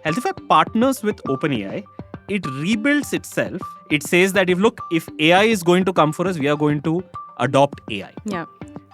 Healthify partners with OpenAI. It rebuilds itself. It says that if AI is going to come for us, we are going to adopt AI. Yeah.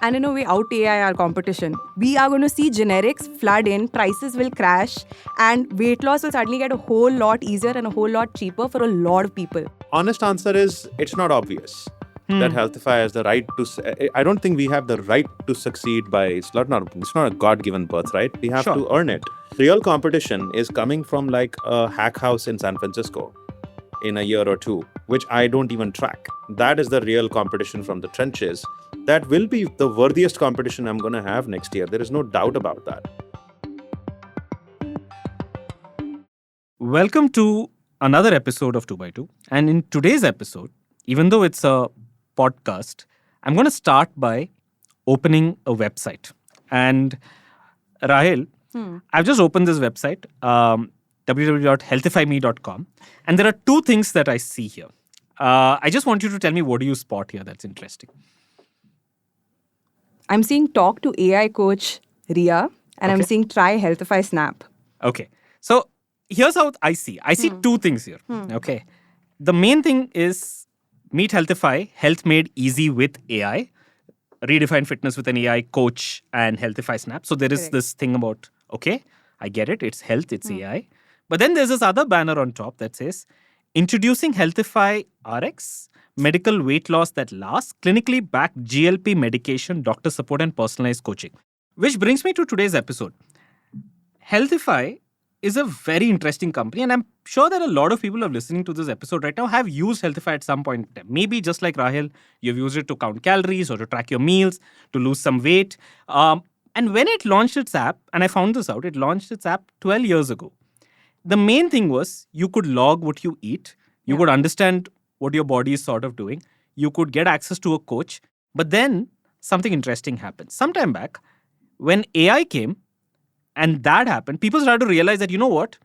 And in a way, out AI our competition. We are going to see generics flood in, prices will crash, and weight loss will suddenly get a whole lot easier and a whole lot cheaper for a lot of people. Honest answer is, it's not obvious that Healthify has the right to... I don't think we have the right to succeed by... It's not a God-given birthright. We have to earn it. Real competition is coming from like a hack house in San Francisco in a year or two, which I don't even track. That is the real competition from the trenches. That will be the worthiest competition I'm going to have next year. There is no doubt about that. Welcome to another episode of 2x2. And in today's episode, even though it's a podcast, I'm going to start by opening a website. And Rahil, I've just opened this website, www.healthifyme.com. And there are two things that I see here. I just want you to tell me, what do you spot here that's interesting? I'm seeing talk to AI coach Ria, and I'm seeing try Healthify Snap. Okay. So here's how I see. I see two things here. Okay. The main thing is meet Healthify, health made easy with AI, redefine fitness with an AI coach, and Healthify Snap. So there is this thing about, okay, I get it. It's health, it's AI. But then there's this other banner on top that says, introducing Healthify RX, medical weight loss that lasts, clinically backed GLP medication, doctor support, and personalized coaching. Which brings me to today's episode. Healthify is a very interesting company, and I'm sure that a lot of people who are listening to this episode right now have used Healthify at some point in time. Maybe just like Rahil, you've used it to count calories or to track your meals, to lose some weight. And when it launched its app, and I found this out, it launched its app 12 years ago. The main thing was you could log what you eat. You could understand what your body is sort of doing. You could get access to a coach. But then something interesting happened. Sometime back, when AI came, and that happened, people started to realize that, you know what?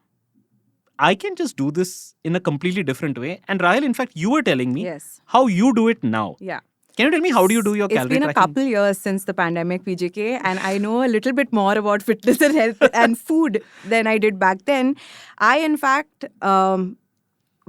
I can just do this in a completely different way. And Rahil, in fact, you were telling me how you do it now. Yeah. Can you tell me, how do you do your calorie tracking? It's been a couple years since the pandemic, PJK, and I know a little bit more about fitness and health and food than I did back then. I, in fact,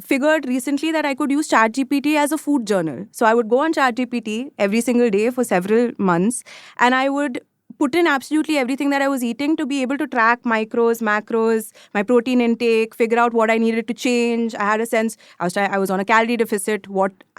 figured recently that I could use ChatGPT as a food journal. So I would go on ChatGPT every single day for several months, and I would put in absolutely everything that I was eating to be able to track micros, macros, my protein intake, figure out what I needed to change. I had a sense, I was on a calorie deficit,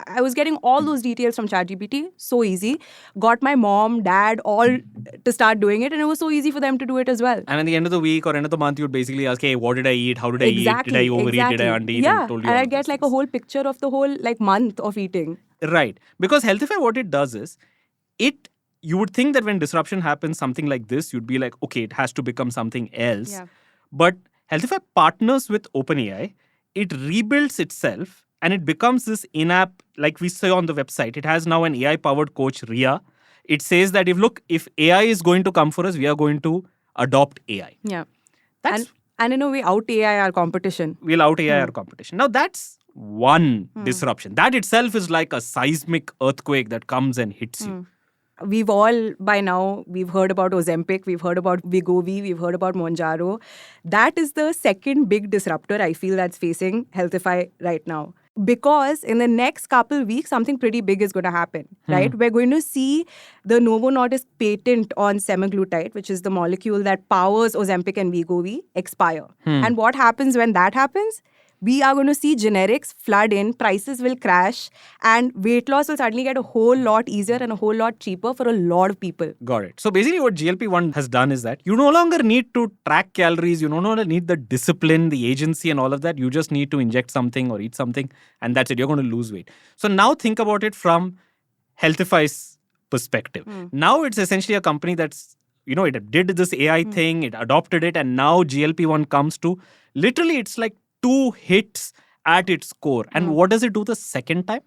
I was getting all those details from ChatGPT, so easy. Got my mom, dad, all to start doing it, and it was so easy for them to do it as well. And at the end of the week or end of the month, you'd basically ask, hey, what did I eat? How did I eat? Did I overeat? Did I undereat? Yeah, and I'd get like a whole picture of the whole month of eating. Right. Because Healthify, what it does is, you would think that when disruption happens, something like this, you'd be like, okay, it has to become something else. Yeah. But Healthify partners with OpenAI. It rebuilds itself and it becomes this in-app, like we say on the website. It has now an AI-powered coach, Ria. It says that if AI is going to come for us, we are going to adopt AI. Yeah. And in a way, out AI our competition. We'll out AI our competition. Now, that's one disruption. That itself is like a seismic earthquake that comes and hits you. We've all, by now, we've heard about Ozempic, we've heard about Wegovy, we've heard about Mounjaro. That is the second big disruptor I feel that's facing Healthify right now. Because in the next couple weeks, something pretty big is going to happen, right? We're going to see the Novo Nordisk patent on semaglutide, which is the molecule that powers Ozempic and Wegovy, expire. And what happens when that happens? We are going to see generics flood in, prices will crash, and weight loss will suddenly get a whole lot easier and a whole lot cheaper for a lot of people. Got it. So basically what GLP-1 has done is that you no longer need to track calories, you no longer need the discipline, the agency and all of that. You just need to inject something or eat something and that's it. You're going to lose weight. So now think about it from Healthify's perspective. Now it's essentially a company that's, it did this AI thing, it adopted it, and now GLP-1 comes to, literally it's like 2 hits at its core. And what does it do the second time?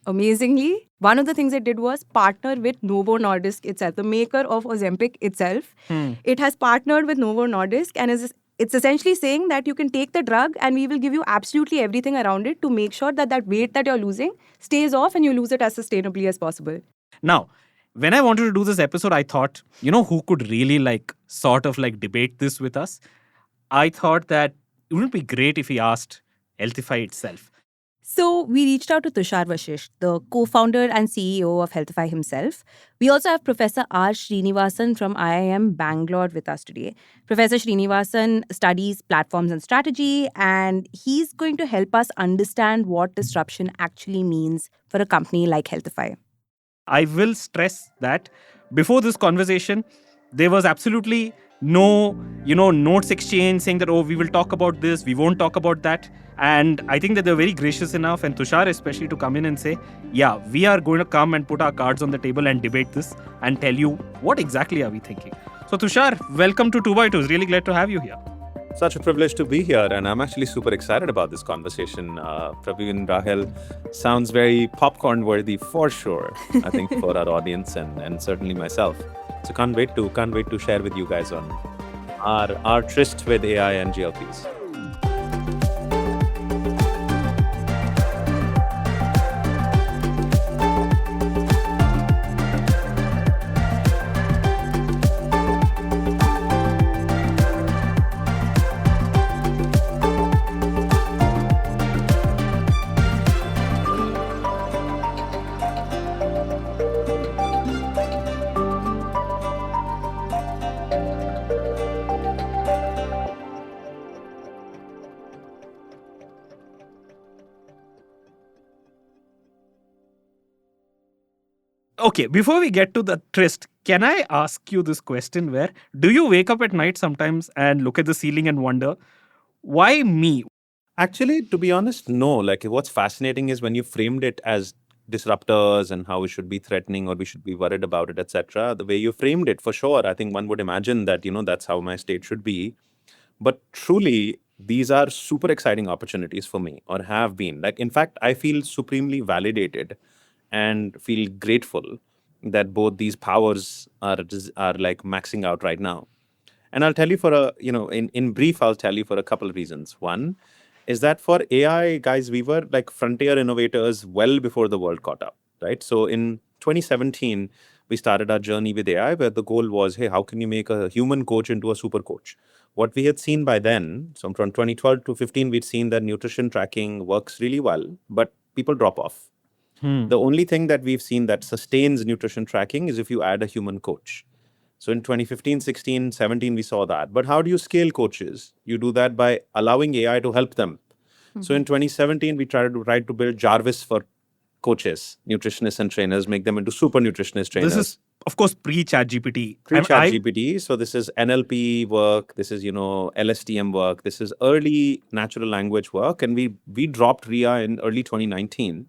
Amazingly, one of the things it did was partner with Novo Nordisk itself, the maker of Ozempic itself. It has partnered with Novo Nordisk and it's essentially saying that you can take the drug and we will give you absolutely everything around it to make sure that weight that you're losing stays off and you lose it as sustainably as possible. Now, when I wanted to do this episode, I thought, who could really sort of debate this with us? I thought that wouldn't it be great if we asked Healthify itself? So we reached out to Tushar Vashisht, the co-founder and CEO of Healthify himself. We also have Professor R. Srinivasan from IIM Bangalore with us today. Professor Srinivasan studies platforms and strategy, and he's going to help us understand what disruption actually means for a company like Healthify. I will stress that before this conversation, there was absolutely no, notes exchange saying that, oh, we will talk about this, we won't talk about that. And I think that they're very gracious enough, and Tushar especially, to come in and say, yeah, we are going to come and put our cards on the table and debate this and tell you what exactly are we thinking. So Tushar, welcome to 2x2. Really glad to have you here. Such a privilege to be here, and I'm actually super excited about this conversation. Praveen, Rahel, sounds very popcorn worthy for sure, I think, for our audience and certainly myself. So can't wait to share with you guys on our tryst with AI and GLPs. Okay, before we get to the tryst, can I ask you this question where do you wake up at night sometimes and look at the ceiling and wonder, why me? Actually, to be honest, no. Like, what's fascinating is when you framed it as disruptors and how we should be threatening or we should be worried about it, etc. The way you framed it, for sure, I think one would imagine that, that's how my state should be. But truly, these are super exciting opportunities for me, or have been. Like, in fact, I feel supremely validated and feel grateful that both these powers are like maxing out right now. And I'll tell you in brief, I'll tell you for a couple of reasons. One is that for AI, guys, we were like frontier innovators well before the world caught up, right? So in 2017, we started our journey with AI where the goal was, hey, how can you make a human coach into a super coach? What we had seen by then, so from 2012 to 15, we'd seen that nutrition tracking works really well, but people drop off. The only thing that we've seen that sustains nutrition tracking is if you add a human coach. So in 2015, 16, 17, we saw that. But how do you scale coaches? You do that by allowing AI to help them. So in 2017, we tried to build Jarvis for coaches, nutritionists and trainers, make them into super nutritionist trainers. This is, of course, pre-ChatGPT. Pre-ChatGPT. So this is NLP work. This is, LSTM work. This is early natural language work. And we dropped RIA in early 2019.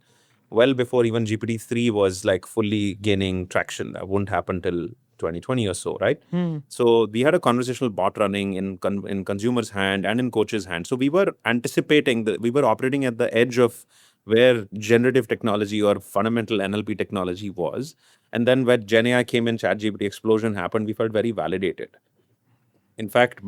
Well before even GPT-3 was like fully gaining traction. That wouldn't happen till 2020 or so, right? So we had a conversational bot running in consumers' hand and in coaches' hand. So we were anticipating that we were operating at the edge of where generative technology or fundamental NLP technology was. And then when Gen AI came in, ChatGPT explosion happened, we felt very validated. In fact,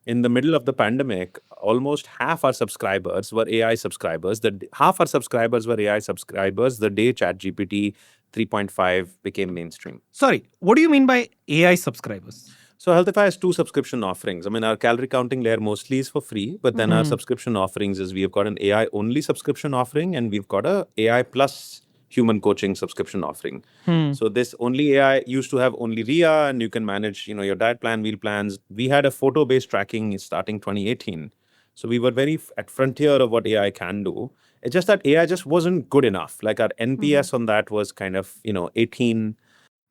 in the middle of the pandemic, almost half our subscribers were AI subscribers. Half our subscribers were AI subscribers the day ChatGPT 3.5 became mainstream. Sorry, what do you mean by AI subscribers? So Healthify has two subscription offerings. I mean, our calorie counting layer mostly is for free, but then our subscription offerings is we have got an AI only subscription offering and we've got a AI plus human coaching subscription offering. So this only AI used to have only RIA and you can manage, your diet plan, meal plans. We had a photo-based tracking starting 2018. So we were very at frontier of what AI can do. It's just that AI just wasn't good enough. Like our NPS on that was kind of, 18.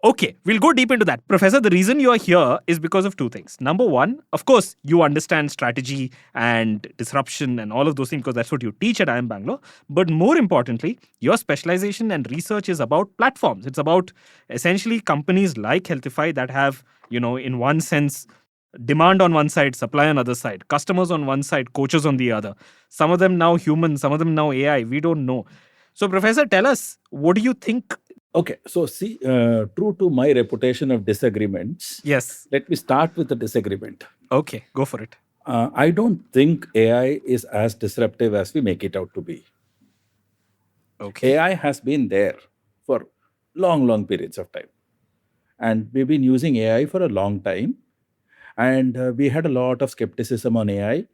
Okay, we'll go deep into that. Professor, the reason you are here is because of two things. Number one, of course, you understand strategy and disruption and all of those things because that's what you teach at IIM Bangalore. But more importantly, your specialization and research is about platforms. It's about essentially companies like Healthify that have, in one sense, demand on one side, supply on the other side, customers on one side, coaches on the other. Some of them now human, some of them now AI. We don't know. So, Professor, tell us, what do you think? Okay, so see, true to my reputation of disagreements, Yes. let me start with the disagreement. Okay, go for it. I don't think AI is as disruptive as we make it out to be. Okay. AI has been there for long periods of time. And we've been using AI for a long time. And we had a lot of skepticism on AI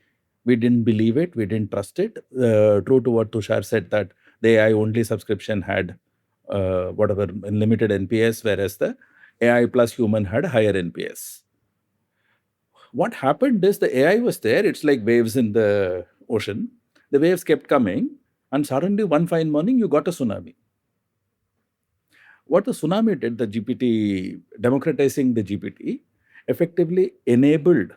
We didn't believe it. We didn't trust it. True to what Tushar said, that the AI only subscription had whatever limited NPS, whereas the AI plus human had higher NPS. What happened is the AI was there. It's like waves in the ocean. The waves kept coming, and suddenly one fine morning you got a tsunami. What the tsunami did, the GPT, democratizing the GPT, effectively enabled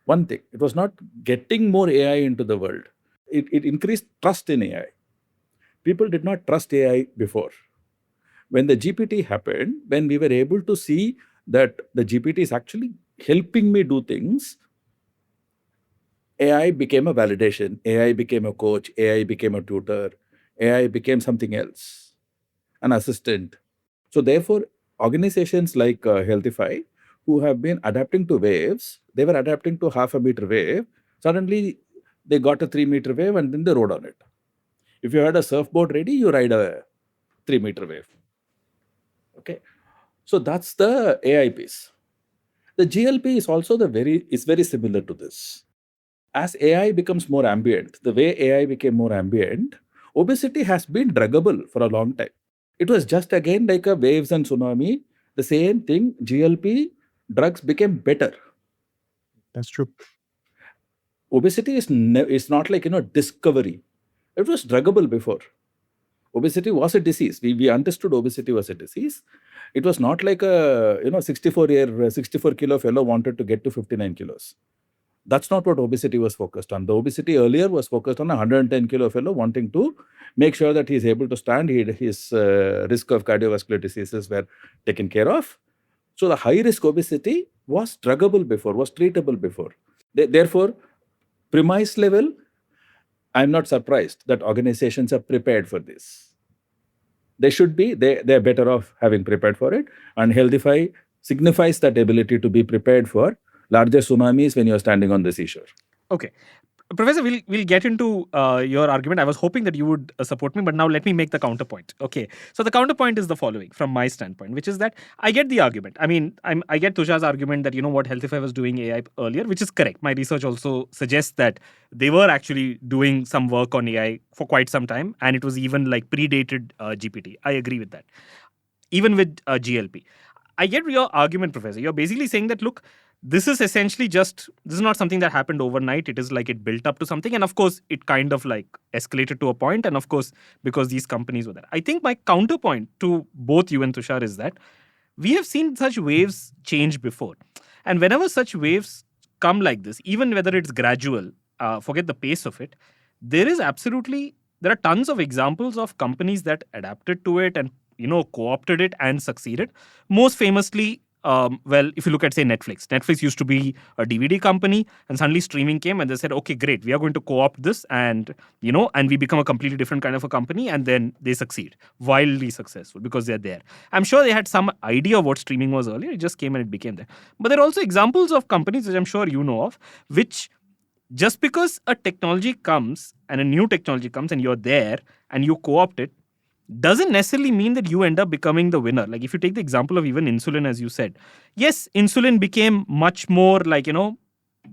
one thing. It was not getting more AI into the world. It increased trust in AI. People did not trust AI before. When the GPT happened, when we were able to see that the GPT is actually helping me do things, AI became a validation, AI became a coach, AI became a tutor, AI became something else, an assistant. So therefore, organizations like Healthify, who have been adapting to waves, they were adapting to half a meter wave. Suddenly, they got a 3 meter wave and then they rode on it. If you had a surfboard ready, you ride a 3 meter wave. Okay, so that's the AI piece. The GLP is also very similar to this. As AI becomes more ambient, the way AI became more ambient, obesity has been druggable for a long time. It was just again like a waves and tsunami. The same thing, GLP drugs became better. That's true. Obesity is not like, discovery. It was druggable before. Obesity was a disease. We understood obesity was a disease. It was not like a 64 kilo fellow wanted to get to 59 kilos. That's not what obesity was focused on. The obesity earlier was focused on a 110 kilo fellow wanting to make sure that he's able to stand. His risk of cardiovascular diseases were taken care of. So the high risk obesity was druggable before, was treatable before. Therefore, premise level, I'm not surprised that organizations are prepared for this. They should be. They're better off having prepared for it. And Healthify signifies that ability to be prepared for larger tsunamis when you're standing on the seashore. Okay. Professor, we'll get into your argument. I was hoping that you would support me, but now let me make the counterpoint. Okay. So the counterpoint is the following from my standpoint, which is that I get the argument. I mean, I get Tushar's argument that, what Healthify was doing AI earlier, which is correct. My research also suggests that they were actually doing some work on AI for quite some time, and it was even like predated GPT. I agree with that. Even with GLP. I get your argument, Professor. You're basically saying that, look, this is essentially this is not something that happened overnight. It is like it built up to something. And of course, it kind of like escalated to a point. And of course, because these companies were there. I think my counterpoint to both you and Tushar is that we have seen such waves change before. And whenever such waves come like this, even whether it's gradual, forget the pace of it, there are tons of examples of companies that adapted to it and, co-opted it and succeeded. Most famously, if you look at, say, Netflix used to be a DVD company, and suddenly streaming came and they said, okay, great, we are going to co-opt this and we become a completely different kind of a company, and then they succeed, wildly successful because they're there. I'm sure they had some idea of what streaming was earlier. It just came and it became there. But there are also examples of companies, which I'm sure you know of, which just because a technology comes and a new technology comes and you're there and you co-opt it, doesn't necessarily mean that you end up becoming the winner. Like if you take the example of even insulin, as you said, yes, insulin became much more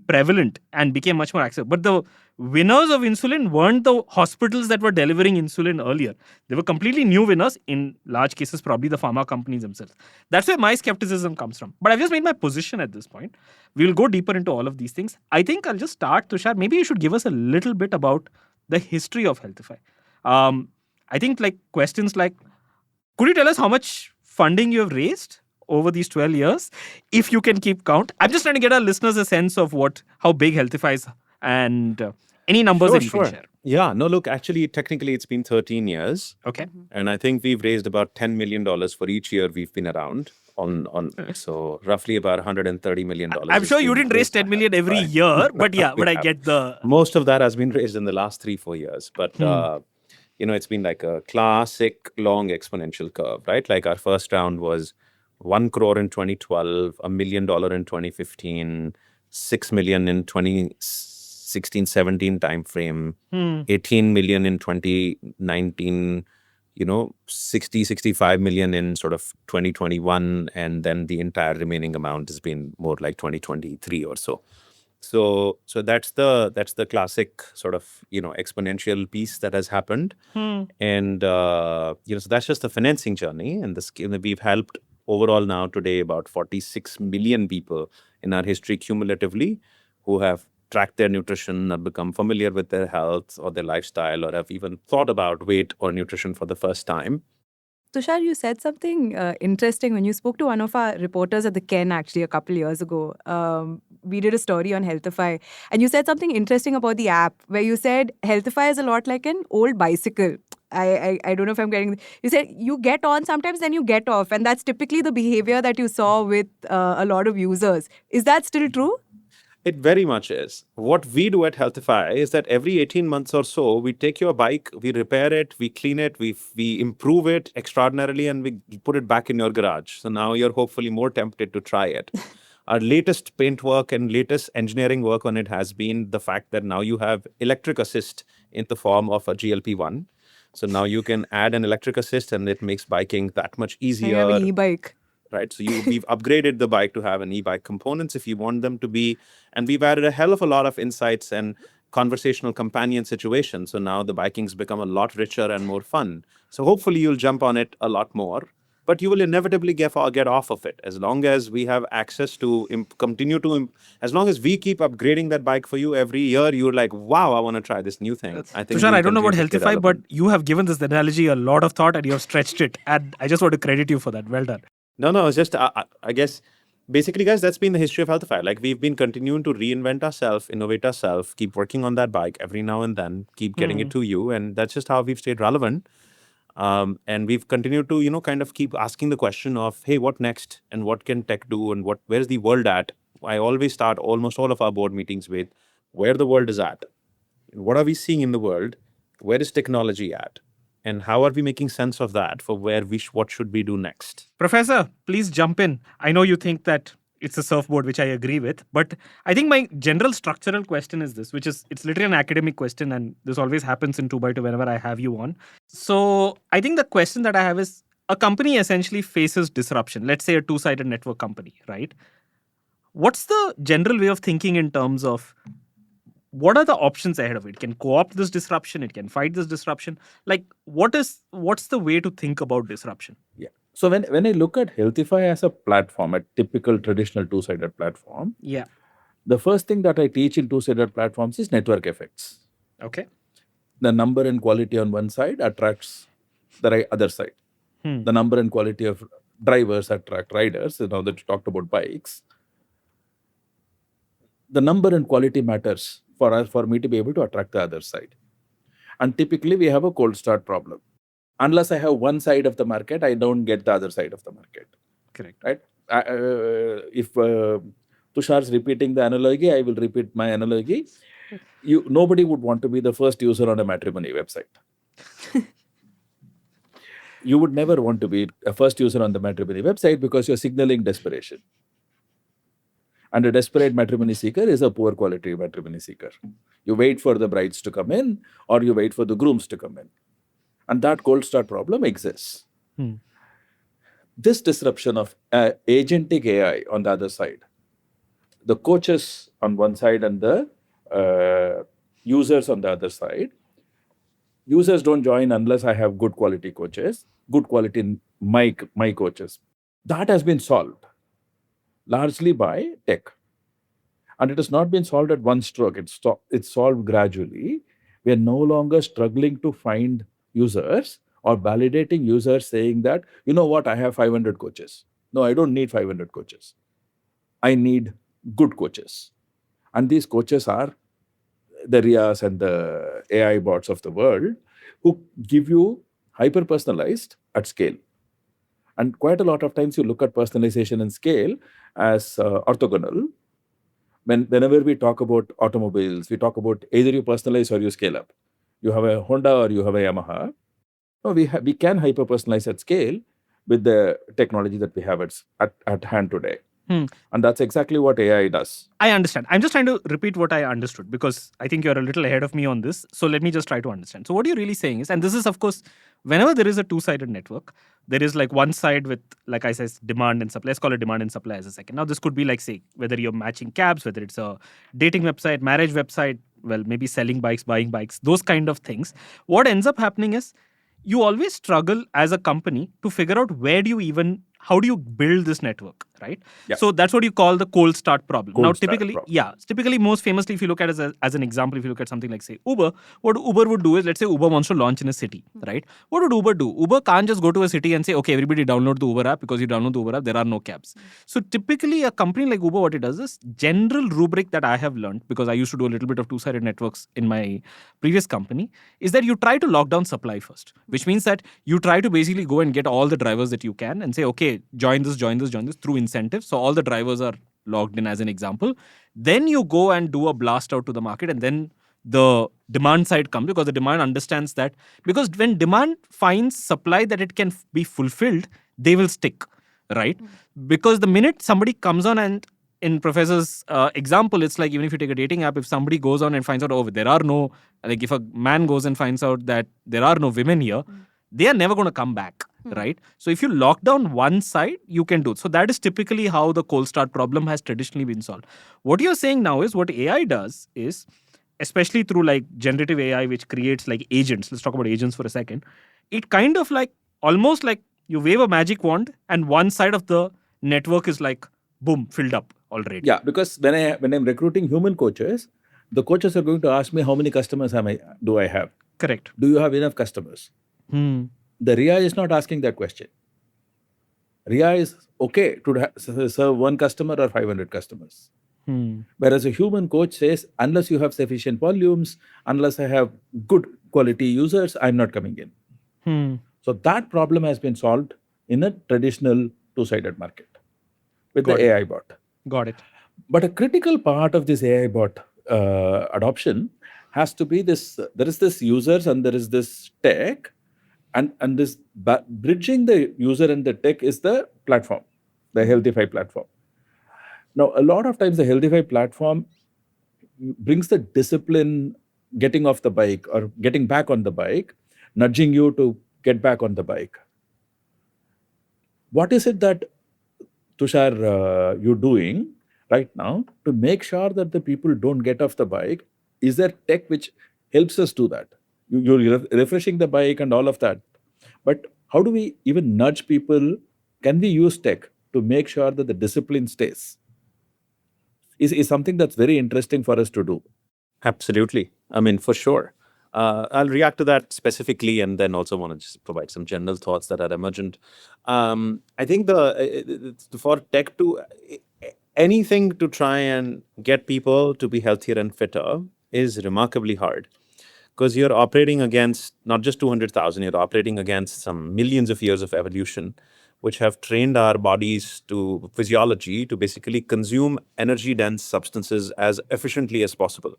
prevalent and became much more accessible. But the winners of insulin weren't the hospitals that were delivering insulin earlier. They were completely new winners, in large cases, probably the pharma companies themselves. That's where my skepticism comes from. But I've just made my position at this point. We'll go deeper into all of these things. I think I'll just start, Tushar. Maybe you should give us a little bit about the history of Healthify. I think questions like, could you tell us how much funding you have raised over these 12 years, if you can keep count? I'm just trying to get our listeners a sense of how big Healthify is and any numbers that you can share. Yeah, no, look, actually, technically, it's been 13 years. Okay. And I think we've raised about $10 million for each year we've been around. So roughly about $130 million. I'm sure you didn't raise 10 million every year, but I get the... Most of that has been raised in the last 3-4 years. But... it's been like a classic long exponential curve, right? Like our first round was 1 crore in 2012, $1 million in 2015, 6 million in 2016-17 timeframe, 18 million in 2019, 65 million in sort of 2021, and then the entire remaining amount has been more like 2023 or so. So that's the classic sort of exponential piece that has happened, and so that's just the financing journey. And we've helped overall now today about 46 million people in our history cumulatively who have tracked their nutrition or become familiar with their health or their lifestyle or have even thought about weight or nutrition for the first time. Tushar, you said something interesting when you spoke to one of our reporters at the Ken actually a couple years ago. We did a story on Healthify, and you said something interesting about the app where you said Healthify is a lot like an old bicycle. I don't know if I'm getting. You said you get on sometimes, then you get off, and that's typically the behavior that you saw with a lot of users. Is that still true? It very much is. What we do at Healthify is that every 18 months or so, we take your bike, we repair it, we clean it, we improve it extraordinarily, and we put it back in your garage. So now you're hopefully more tempted to try it. Our latest paint work and latest engineering work on it has been the fact that now you have electric assist in the form of a GLP-1. So now you can add an electric assist and it makes biking that much easier. I have an e-bike. Right. So we've upgraded the bike to have an e-bike components if you want them to be. And we've added a hell of a lot of insights and conversational companion situations. So now the biking's become a lot richer and more fun. So hopefully you'll jump on it a lot more. But you will inevitably get off of it as long as we have access to as long as we keep upgrading that bike for you every year, you're like, wow, I want to try this new thing. I think Tushar, I don't know about Healthify, but you have given this analogy a lot of thought and you have stretched it. And I just want to credit you for that. Well done. No, it's just, I guess, basically, guys, that's been the history of Healthify. Like, we've been continuing to reinvent ourselves, innovate ourselves, keep working on that bike every now and then, keep getting it to you. And that's just how we've stayed relevant. And we've continued to, kind of keep asking the question of, hey, what next? And what can tech do? And where's the world at? I always start almost all of our board meetings with where the world is at. What are we seeing in the world? Where is technology at? And how are we making sense of that for what should we do next? Professor, please jump in. I know you think that it's a surfboard, which I agree with. But I think my general structural question is this, which is, it's literally an academic question. And this always happens in 2x2 whenever I have you on. So I think the question that I have is, a company essentially faces disruption. Let's say a two-sided network company, right? What's the general way of thinking in terms of what are the options ahead of it? It can co-opt this disruption. It can fight this disruption. Like, what's the way to think about disruption? Yeah. So when I look at Healthify as a platform, a typical traditional two-sided platform, yeah, the first thing that I teach in two-sided platforms is network effects. Okay. The number and quality on one side attracts the other side. The number and quality of drivers attract riders. Now that you talked about bikes, the number and quality matters for me to be able to attract the other side. And typically we have a cold start problem. Unless I have one side of the market, I don't get the other side of the market. Correct. Right? If Tushar's repeating the analogy, I will repeat my analogy. Nobody would want to be the first user on a matrimony website. You would never want to be a first user on the matrimony website because you're signaling desperation. And a desperate matrimony seeker is a poor quality matrimony seeker. You wait for the brides to come in or you wait for the grooms to come in. And that cold start problem exists. This disruption of agentic AI on the other side, the coaches on one side and the users on the other side, users don't join unless I have good quality coaches, good quality my coaches. That has been solved largely by tech. And it has not been solved at one stroke. It's solved gradually. We are no longer struggling to find users or validating users saying that, you know what, I have 500 coaches. No, I don't need 500 coaches. I need good coaches. And these coaches are the RIAs and the AI bots of the world who give you hyper-personalized at scale. And quite a lot of times you look at personalization and scale as orthogonal. Whenever we talk about automobiles, we talk about either you personalize or you scale up. You have a Honda or you have a Yamaha. No, we can hyper-personalize at scale with the technology that we have at hand today. And that's exactly what AI does. I understand. I'm just trying to repeat what I understood because I think you're a little ahead of me on this. So let me just try to understand. So what you're really saying is, and this is, of course, whenever there is a two-sided network, there is like one side with, like I said, demand and supply. Let's call it demand and supply as a second. Now, this could be like, say, whether you're matching cabs, whether it's a dating website, marriage website, well, maybe selling bikes, buying bikes, those kind of things. What ends up happening is you always struggle as a company to figure out how do you build this network, right? Yeah. So that's what you call the cold start problem. Cold Now, start typically, problem. typically most famously, if you look at it as an example, if you look at something like, say, Uber, what Uber would do is, let's say Uber wants to launch in a city, right? What would Uber do? Uber can't just go to a city and say, okay, everybody download the Uber app, because you download the Uber app, there are no cabs. So typically a company like Uber, what it does is, general rubric that I have learned, because I used to do a little bit of two-sided networks in my previous company, is that you try to lock down supply first, which means that you try to basically go and get all the drivers that you can and say, okay, join this through incentives. So all the drivers are logged in as an example. Then you go and do a blast out to the market, and then the demand side comes, because the demand understands that, because when demand finds supply that it can be fulfilled, they will stick, right? Because the minute somebody comes on, and in Professor's example, it's like, even if you take a dating app, if somebody goes on and finds out, oh, there are no, like if a man goes and finds out that there are no women here, they are never going to come back, right? So if you lock down one side, you can do it. So that is typically how the cold start problem has traditionally been solved. What you're saying now is, what AI does is, especially through like generative AI, which creates like agents. Let's talk about agents for a second. It kind of like, almost like you wave a magic wand and one side of the network is like, boom, filled up already. Yeah, because when I'm recruiting human coaches, the coaches are going to ask me, how many customers do I have? Correct. Do you have enough customers? The RIA is not asking that question. RIA is okay to serve one customer or 500 customers. Whereas a human coach says, unless you have sufficient volumes, unless I have good quality users, I'm not coming in. So that problem has been solved in a traditional two-sided market with the AI bot. Got it. But a critical part of this AI bot adoption has to be this, there is this users and there is this tech, and this bridging the user and the tech is the platform, the Healthify platform. Now, a lot of times the Healthify platform brings the discipline, getting off the bike or getting back on the bike, nudging you to get back on the bike. What is it that, Tushar, you're doing right now to make sure that the people don't get off the bike? Is there tech which helps us do that? You're refreshing the bike and all of that. But how do we even nudge people? Can we use tech to make sure that the discipline stays? Is something that's very interesting for us to do. Absolutely. I mean, for sure. I'll react to that specifically, and then also want to just provide some general thoughts that are emergent. I think for tech to anything to try and get people to be healthier and fitter is remarkably hard, because you're operating against not just 200,000, you're operating against some millions of years of evolution, which have trained our bodies to physiology to basically consume energy-dense substances as efficiently as possible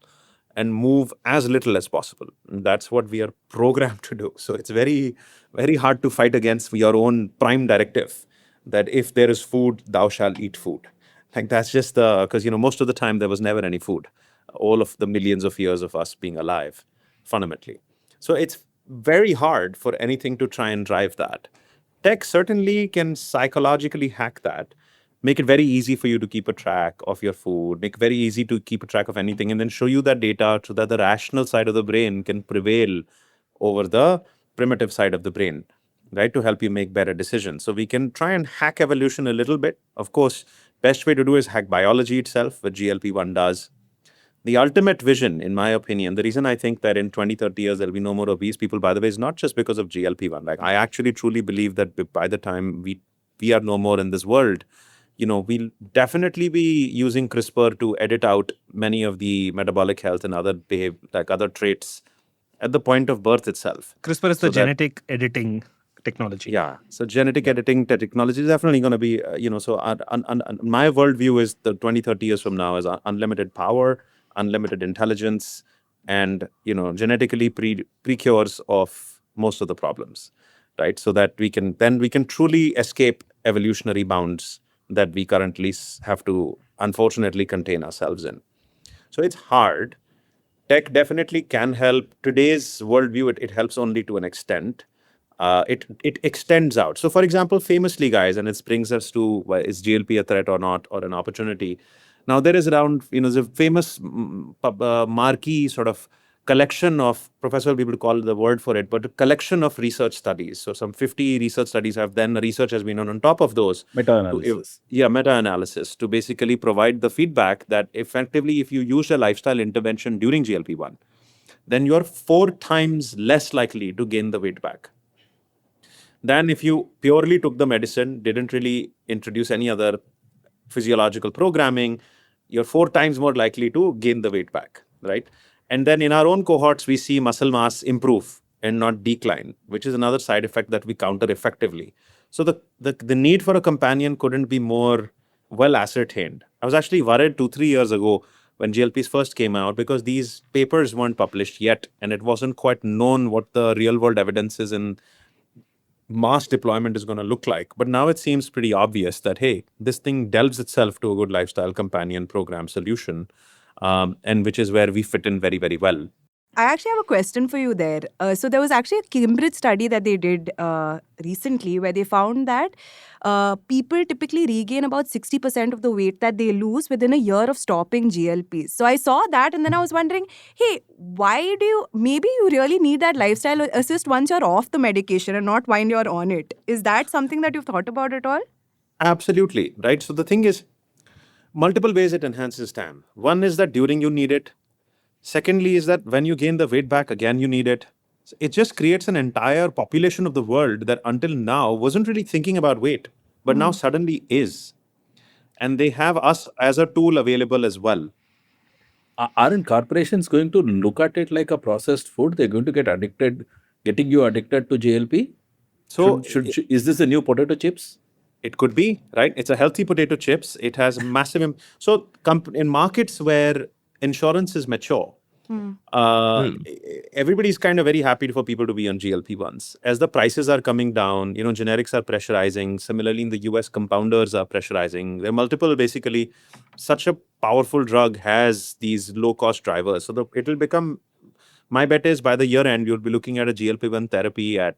and move as little as possible. And that's what we are programmed to do. So it's very, very hard to fight against your own prime directive that if there is food, thou shalt eat food. Like that's just because, most of the time there was never any food, all of the millions of years of us being alive, fundamentally. So it's very hard for anything to try and drive that. Tech certainly can psychologically hack that, make it very easy for you to keep a track of your food, make it very easy to keep a track of anything, and then show you that data so that the rational side of the brain can prevail over the primitive side of the brain, right, to help you make better decisions. So we can try and hack evolution a little bit. Of course, best way to do is hack biology itself, what GLP-1 does. The ultimate vision, in my opinion, the reason I think that in 20, 30 years, there'll be no more obese people, by the way, is not just because of GLP-1. Like, I actually truly believe that by the time we are no more in this world, we'll definitely be using CRISPR to edit out many of the metabolic health and other other traits at the point of birth itself. CRISPR is the genetic editing technology. Yeah. So genetic editing technology is definitely going to be, so my worldview is the 20, 30 years from now is unlimited power, unlimited intelligence, and genetically pre-cures of most of the problems, right? So that we can truly escape evolutionary bounds that we currently have to unfortunately contain ourselves in. So it's hard. Tech definitely can help. Today's worldview, it helps only to an extent. it extends out. So, for example, famously, guys, and it brings us to is GLP a threat or not, or an opportunity? Now, there is around, the famous marquee sort of collection of, Professor will be able to call the word for it, but a collection of research studies. So, some 50 research studies have then research has been on top of those. Meta-analysis. Meta-analysis to basically provide the feedback that effectively, if you use a lifestyle intervention during GLP-1, then you're 4 times less likely to gain the weight back than if you purely took the medicine, didn't really introduce any other physiological programming. You're 4 times more likely to gain the weight back, right? And then in our own cohorts, we see muscle mass improve and not decline, which is another side effect that we counter effectively. So the need for a companion couldn't be more well ascertained. I was actually worried 2-3 years ago when GLPs first came out, because these papers weren't published yet, and it wasn't quite known what the real world evidence is in mass deployment is going to look like. But now it seems pretty obvious that, hey, this thing delves itself to a good lifestyle companion program solution, and which is where we fit in very, very well. I actually have a question for you there. So there was actually a Cambridge study that they did recently where they found that people typically regain about 60% of the weight that they lose within a year of stopping GLPs. So I saw that and then I was wondering, hey, why maybe you really need that lifestyle assist once you're off the medication and not when you're on it. Is that something that you've thought about at all? Absolutely, right? So the thing is, multiple ways it enhances TAM. One is that during you need it. Secondly is that when you gain the weight back, again, you need it. It just creates an entire population of the world that until now wasn't really thinking about weight, but now suddenly is. And they have us as a tool available as well. Aren't corporations going to look at it like a processed food? They're going to getting you addicted to GLP? So is this a new potato chips? It could be, right? It's a healthy potato chips. It has massive... So in markets where insurance is mature, everybody's kind of very happy for people to be on GLP-1s. As the prices are coming down, generics are pressurizing. Similarly, in the US, compounders are pressurizing. There are multiple, basically, such a powerful drug has these low-cost drivers. So it'll become... My bet is by the year end, you'll be looking at a GLP-1 therapy at...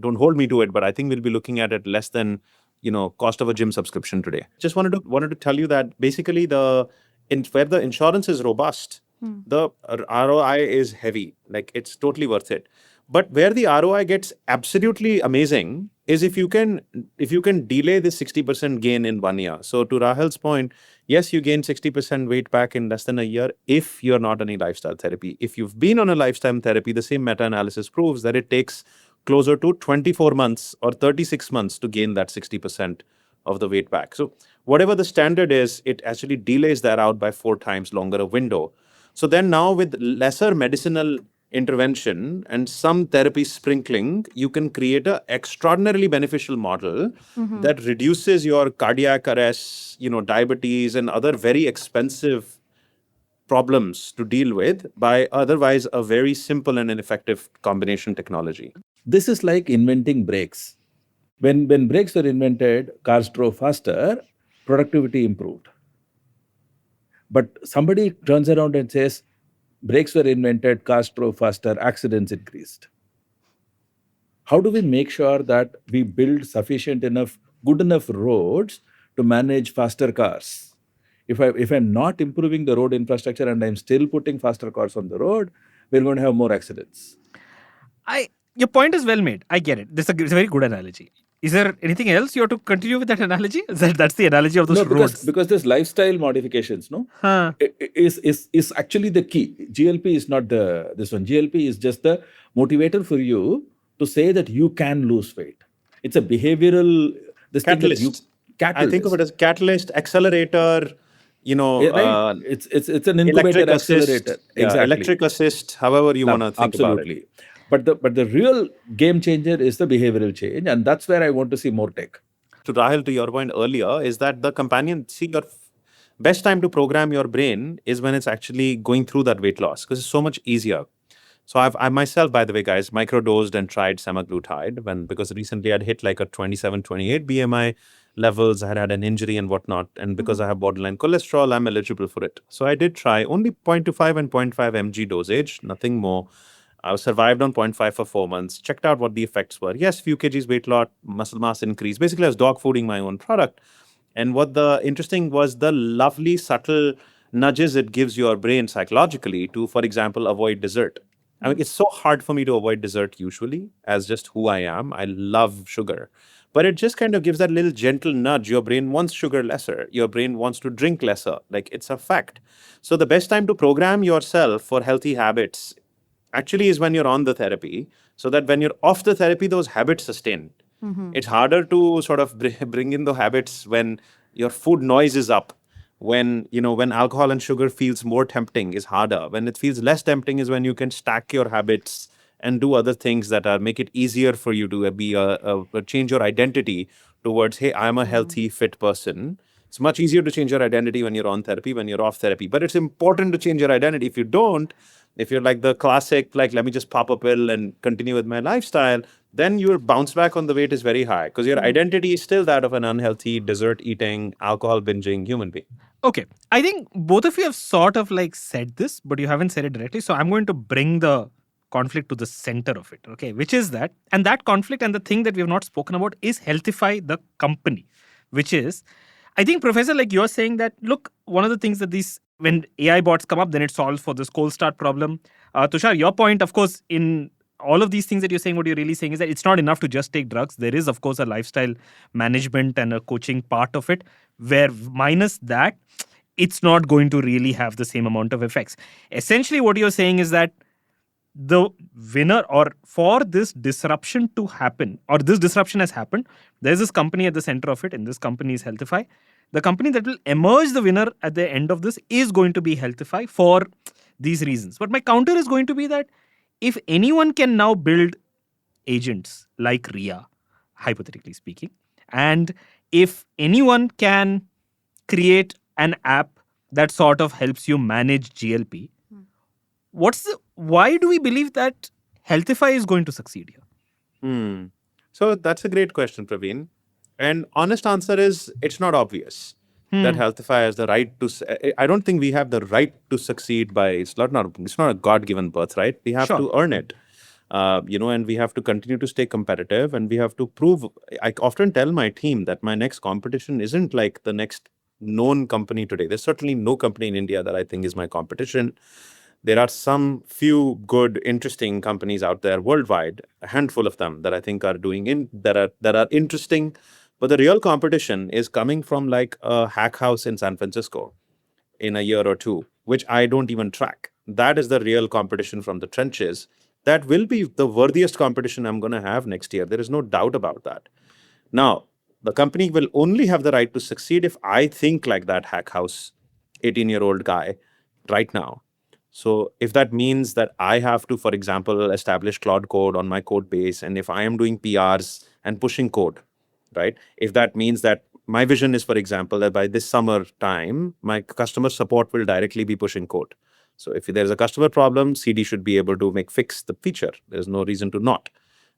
Don't hold me to it, but I think we'll be looking at it less than cost of a gym subscription today. Just wanted to tell you that basically where the insurance is robust, the ROI is heavy. Like, it's totally worth it. But where the ROI gets absolutely amazing is if you can delay this 60% gain in 1 year. So to Rahel's point, yes, you gain 60% weight back in less than a year if you're not on a lifestyle therapy. If you've been on a lifestyle therapy, the same meta-analysis proves that it takes closer to 24 months or 36 months to gain that 60% of the weight back. So whatever the standard is, it actually delays that out by 4 times longer a window. So then now with lesser medicinal intervention and some therapy sprinkling, you can create an extraordinarily beneficial model that reduces your cardiac arrest, diabetes and other very expensive problems to deal with by otherwise a very simple and an effective combination technology. This is like inventing brakes. When brakes were invented, cars drove faster, productivity improved. But somebody turns around and says, brakes were invented, cars drove faster, accidents increased. How do we make sure that we build good enough roads to manage faster cars? If I'm not improving the road infrastructure and I'm still putting faster cars on the road, we're going to have more accidents. Your point is well made. I get it. It's a very good analogy. Is there anything else you have to continue with that analogy? That's the analogy of those roads. Because there's lifestyle modifications, no? Is actually the key. GLP is not this one. GLP is just the motivator for you to say that you can lose weight. It's a behavioral... Catalyst. I think of it as catalyst, accelerator, right. It's an incubator accelerator. Exactly. Electric assist, however you want to think about it. But the real game changer is the behavioral change, and that's where I want to see more tech. To Rahul, to your point earlier, is that the companion, your best time to program your brain is when it's actually going through that weight loss, because it's so much easier. So I myself, by the way, guys, microdosed and tried semaglutide because recently I'd hit like a 27, 28 BMI levels. I had an injury and whatnot. And because I have borderline cholesterol, I'm eligible for it. So I did try only 0.25 and 0.5 mg dosage, nothing more. I survived on 0.5 for 4 months, checked out what the effects were. Yes, few kgs weight loss, muscle mass increase. Basically, I was dog fooding my own product. And what the interesting was the lovely, subtle nudges it gives your brain psychologically to, for example, avoid dessert. I mean, it's so hard for me to avoid dessert usually, as just who I am. I love sugar. But it just kind of gives that little gentle nudge. Your brain wants sugar lesser. Your brain wants to drink lesser. Like, it's a fact. So the best time to program yourself for healthy habits actually is when you're on the therapy, so that when you're off the therapy, those habits sustain. It's harder to sort of bring in the habits when your food noise is up. When alcohol and sugar feels more tempting is harder. When it feels less tempting is when you can stack your habits and do other things that make it easier for you to be change your identity towards, hey, I'm a healthy, fit person. It's much easier to change your identity when you're on therapy, when you're off therapy. But it's important to change your identity. If you don't, if you're like the classic, like, let me just pop a pill and continue with my lifestyle, then your bounce back on the weight is very high because your identity is still that of an unhealthy, dessert eating, alcohol binging human being. Okay. I think both of you have sort of like said this, but you haven't said it directly. So I'm going to bring the conflict to the center of it, okay? Which is that, and that conflict and the thing that we have not spoken about is Healthify, the company, which is, I think, Professor, like you're saying that, look, one of the things that when AI bots come up, then it solves for this cold start problem. Tushar, your point, of course, in all of these things that you're saying, what you're really saying is that it's not enough to just take drugs. There is, of course, a lifestyle management and a coaching part of it, where minus that, it's not going to really have the same amount of effects. Essentially, what you're saying is that the winner, or for this disruption to happen, or this disruption has happened, there's this company at the center of it, and this company is Healthify. The company that will emerge the winner at the end of this is going to be Healthify for these reasons. But my counter is going to be that if anyone can now build agents like Ria, hypothetically speaking, and if anyone can create an app that sort of helps you manage GLP, why do we believe that Healthify is going to succeed here? So that's a great question, Praveen. And honest answer is, it's not obvious that Healthify has the right to. I don't think we have the right to succeed by. It's not a God-given birthright. We have to earn it. And we have to continue to stay competitive, and we have to prove. I often tell my team that my next competition isn't like the next known company today. There's certainly no company in India that I think is my competition. There are some few good, interesting companies out there worldwide, a handful of them that I think are that are interesting. But the real competition is coming from like a hack house in San Francisco in a year or two, which I don't even track. That is the real competition from the trenches. That will be the worthiest competition I'm going to have next year. There is no doubt about that. Now, the company will only have the right to succeed if I think like that hack house 18-year-old guy right now. So if that means that I have to, for example, establish Cloud Code on my code base, and if I am doing PRs and pushing code, right? If that means that my vision is, for example, that by this summer time, my customer support will directly be pushing code. So if there's a customer problem, CD should be able to fix the feature. There's no reason to not,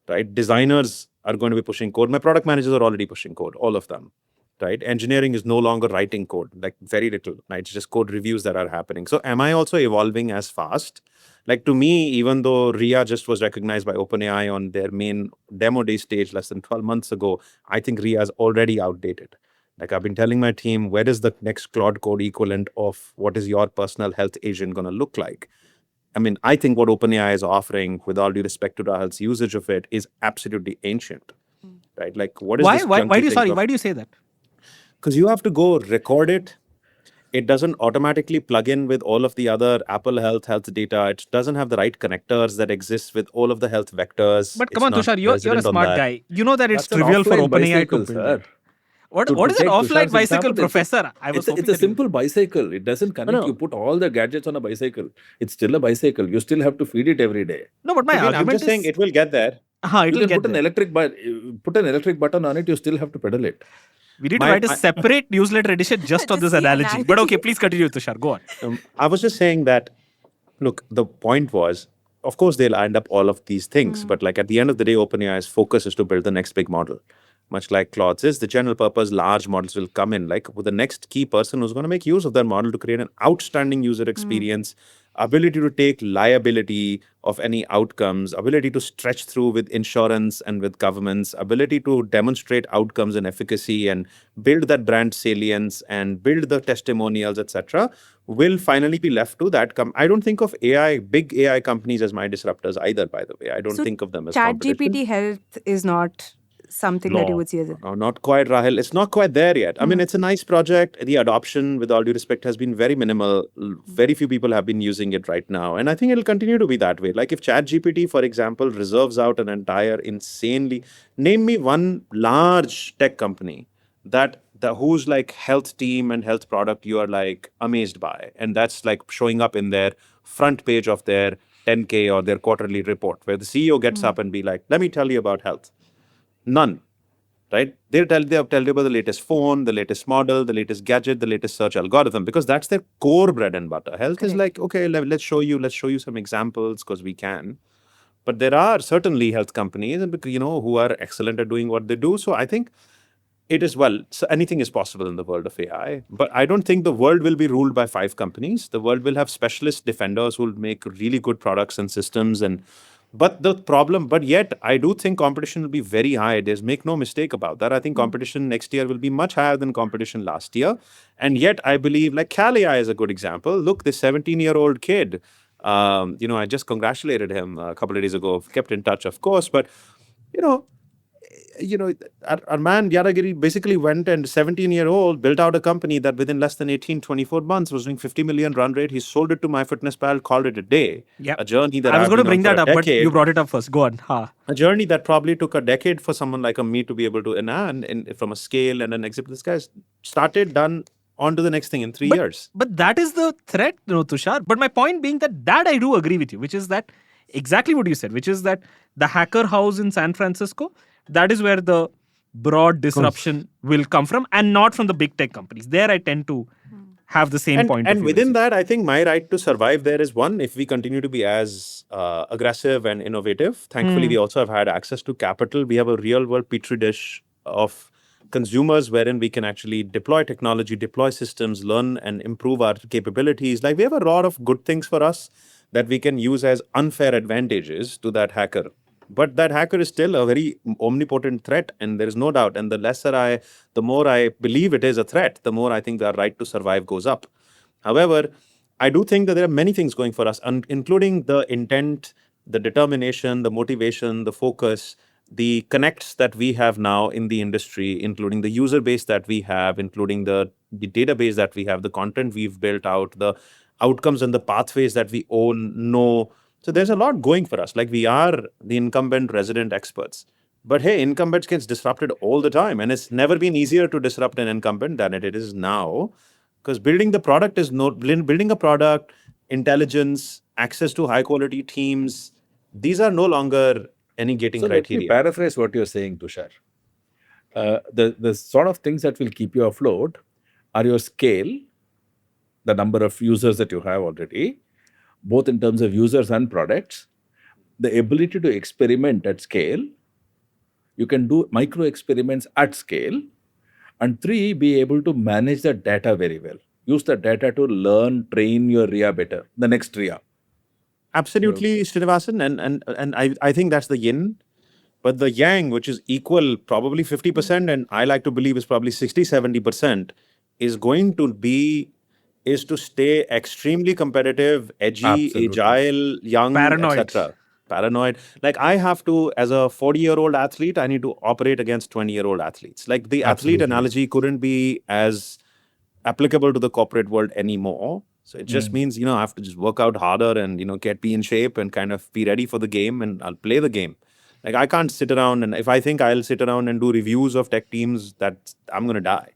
right? Designers are going to be pushing code. My product managers are already pushing code, all of them, right? Engineering is no longer writing code, like very little, right? It's just code reviews that are happening. So am I also evolving as fast? Like, to me, even though Ria just was recognized by OpenAI on their main demo day stage less than 12 months ago, I think Ria is already outdated. Like, I've been telling my team, where is the next Cloud Code equivalent of what is your personal health agent going to look like? I mean, I think what OpenAI is offering, with all due respect to Rahul's usage of it, is absolutely ancient, right? Like, what is why? this Why do you junky why do you say that? Because you have to go record it. It doesn't automatically plug in with all of the other Apple health data. It doesn't have the right connectors that exist with all of the health vectors. But come on, Tushar, you're a resident on smart that. guy. You know that it's That's an trivial for offline OpenAI to bicycle, build sir. it. What To is an take offline Tushar's bicycle, example, Professor? I was It's a hoping that you- simple bicycle. It doesn't connect. No. You put all the gadgets on a bicycle. It's still a bicycle. You still have to feed it every day. No, but my Praveen, I'm argument just saying is... it will get there. It'll You can get put an there. put an electric button on it. You still have to pedal it. We need to write a separate newsletter edition just on Just this the analogy. But okay, analogy. please continue, Tushar. Go on. I was just saying that, look, the point was, of course, they'll end up all of these things. But like at the end of the day, OpenAI's focus is to build the next big model. Much like Claude's is, the general purpose large models will come in, like with the next key person who's going to make use of that model to create an outstanding user experience ability to take liability of any outcomes, ability to stretch through with insurance and with governments, ability to demonstrate outcomes and efficacy and build that brand salience and build the testimonials, etc., will finally be left to that. I don't think of big AI companies as my disruptors either, by the way. I don't think of them as competition. ChatGPT Health is not something that you would see as No, not quite, Rahil. It's not quite there yet. I mean, it's a nice project. The adoption, with all due respect, has been very minimal. Very few people have been using it right now. And I think it'll continue to be that way. Like if ChatGPT, for example, reserves out an entire insanely... Name me one large tech company whose like health team and health product you are like amazed by. And that's like showing up in their front page of their 10K or their quarterly report, where the CEO gets up and be like, let me tell you about health. None, right? They'll tell you about the latest phone, the latest model, the latest gadget, the latest search algorithm, because that's their core bread and butter. Health is like, okay, let's show you some examples because we can. But there are certainly health companies, and who are excellent at doing what they do. So I think it is, so anything is possible in the world of AI. But I don't think the world will be ruled by 5 companies. The world will have specialist defenders who will make really good products and systems. But yet I do think competition will be very high. Make no mistake about that. I think competition next year will be much higher than competition last year. And yet I believe, like CalAI is a good example. Look, this 17-year-old kid, I just congratulated him a couple of days ago, kept in touch, of course. But, our man Yadagiri basically went and 17-year-old built out a company that within less than 24 months was doing 50 million run rate. He sold it to MyFitnessPal, called it a day. Yep. A journey that I was going to bring that up, decade. but you brought it up first. Go on. A journey that probably took a decade for someone like me to be able to and from a scale and an exit. This guy's started, done, on to the next thing in 3 years. But that is the threat, Tushar. But my point being that I do agree with you, which is that exactly what you said, which is that the hacker house in San Francisco, that is where the broad disruption will come from, and not from the big tech companies. There I tend to have the same point of view. And within that, I think my right to survive there is one, if we continue to be as aggressive and innovative. Thankfully, we also have had access to capital. We have a real world petri dish of consumers wherein we can actually deploy technology, deploy systems, learn and improve our capabilities. Like we have a lot of good things for us that we can use as unfair advantages to that hacker. But that hacker is still a very omnipotent threat, and there is no doubt. And the more I believe it is a threat, the more I think our right to survive goes up. However, I do think that there are many things going for us, including the intent, the determination, the motivation, the focus, the connects that we have now in the industry, including the user base that we have, including the database that we have, the content we've built out, the outcomes and the pathways that we know. So there's a lot going for us. Like we are the incumbent resident experts. But hey, incumbents gets disrupted all the time. And it's never been easier to disrupt an incumbent than it is now. Because building a product, intelligence, access to high quality teams, these are no longer any gating criteria. Let me paraphrase what you're saying, Tushar. The sort of things that will keep you afloat are your scale, the number of users that you have already, both in terms of users and products, the ability to experiment at scale. You can do micro experiments at scale. And 3, be able to manage the data very well. Use the data to learn, train your RIA better, the next RIA. Absolutely, Srinivasan. And I think that's the yin. But the yang, which is equal, probably 50%, and I like to believe is probably 60-70%, is to stay extremely competitive, edgy, Absolutely. agile, young, etc. Paranoid. Like I have to, as a 40-year-old athlete, I need to operate against 20-year-old athletes. Like the athlete analogy couldn't be as applicable to the corporate world anymore. So it just means, I have to just work out harder and, be in shape and kind of be ready for the game, and I'll play the game. Like I can't sit around, and if I think I'll sit around and do reviews of tech teams, that I'm going to die.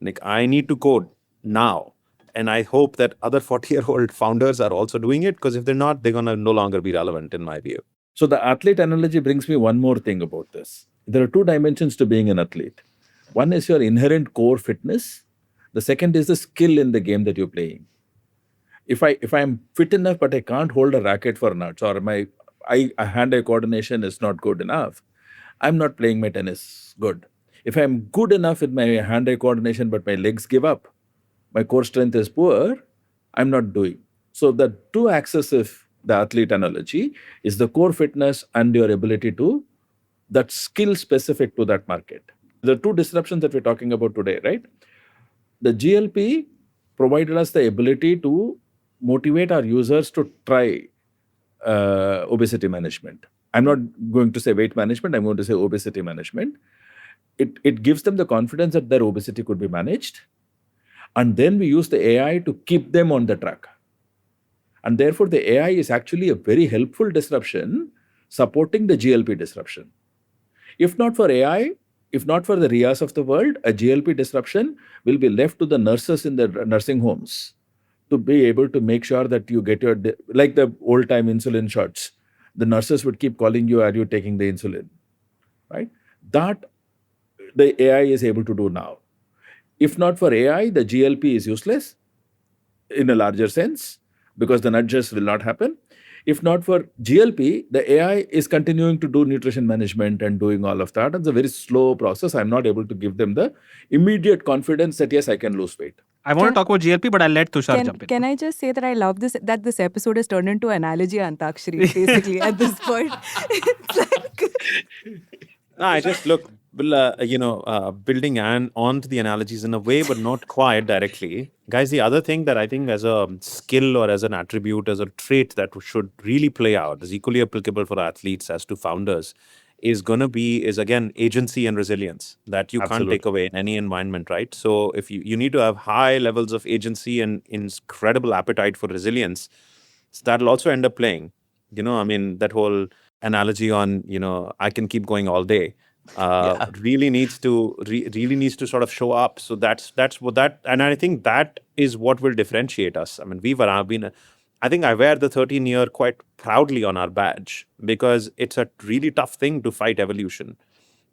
Like I need to code now. And I hope that other 40-year-old founders are also doing it, because if they're not, they're going to no longer be relevant in my view. So the athlete analogy brings me one more thing about this. There are 2 dimensions to being an athlete. One is your inherent core fitness. The second is the skill in the game that you're playing. If I'm fit enough but I can't hold a racket for nuts, or my hand-eye coordination is not good enough, I'm not playing my tennis good. If I'm good enough with my hand-eye coordination but my legs give up, my core strength is poor, I'm not doing. So the two axes of the athlete analogy is the core fitness and your ability to, that skill specific to that market. The two disruptions that we're talking about today, right? The GLP provided us the ability to motivate our users to try obesity management. I'm not going to say weight management, I'm going to say obesity management. It gives them the confidence that their obesity could be managed. And then we use the AI to keep them on the track. And therefore, the AI is actually a very helpful disruption supporting the GLP disruption. If not for AI, if not for the RIAs of the world, a GLP disruption will be left to the nurses in the nursing homes to be able to make sure that you get your, like the old time insulin shots. The nurses would keep calling you, are you taking the insulin? Right? That the AI is able to do now. If not for AI, the GLP is useless in a larger sense because the nudges will not happen. If not for GLP, the AI is continuing to do nutrition management and doing all of that. It's a very slow process. I'm not able to give them the immediate confidence that yes, I can lose weight. I want to talk about GLP, but I'll let Tushar jump in. Can I just say that I love this, that this episode has turned into analogy Antakshari, basically, at this point. It's like... No, I just look, building onto the analogies in a way, but not quite directly. Guys, the other thing that I think as a skill or as an attribute, as a trait that should really play out, is equally applicable for athletes as to founders, is again, agency and resilience that you can't take away in any environment, right? So if you need to have high levels of agency and incredible appetite for resilience, so that'll also end up playing. That whole analogy on, I can keep going all day, really needs to sort of show up. So that's what that, and I think that is what will differentiate us. I think I wear the 13-year quite proudly on our badge because it's a really tough thing to fight evolution.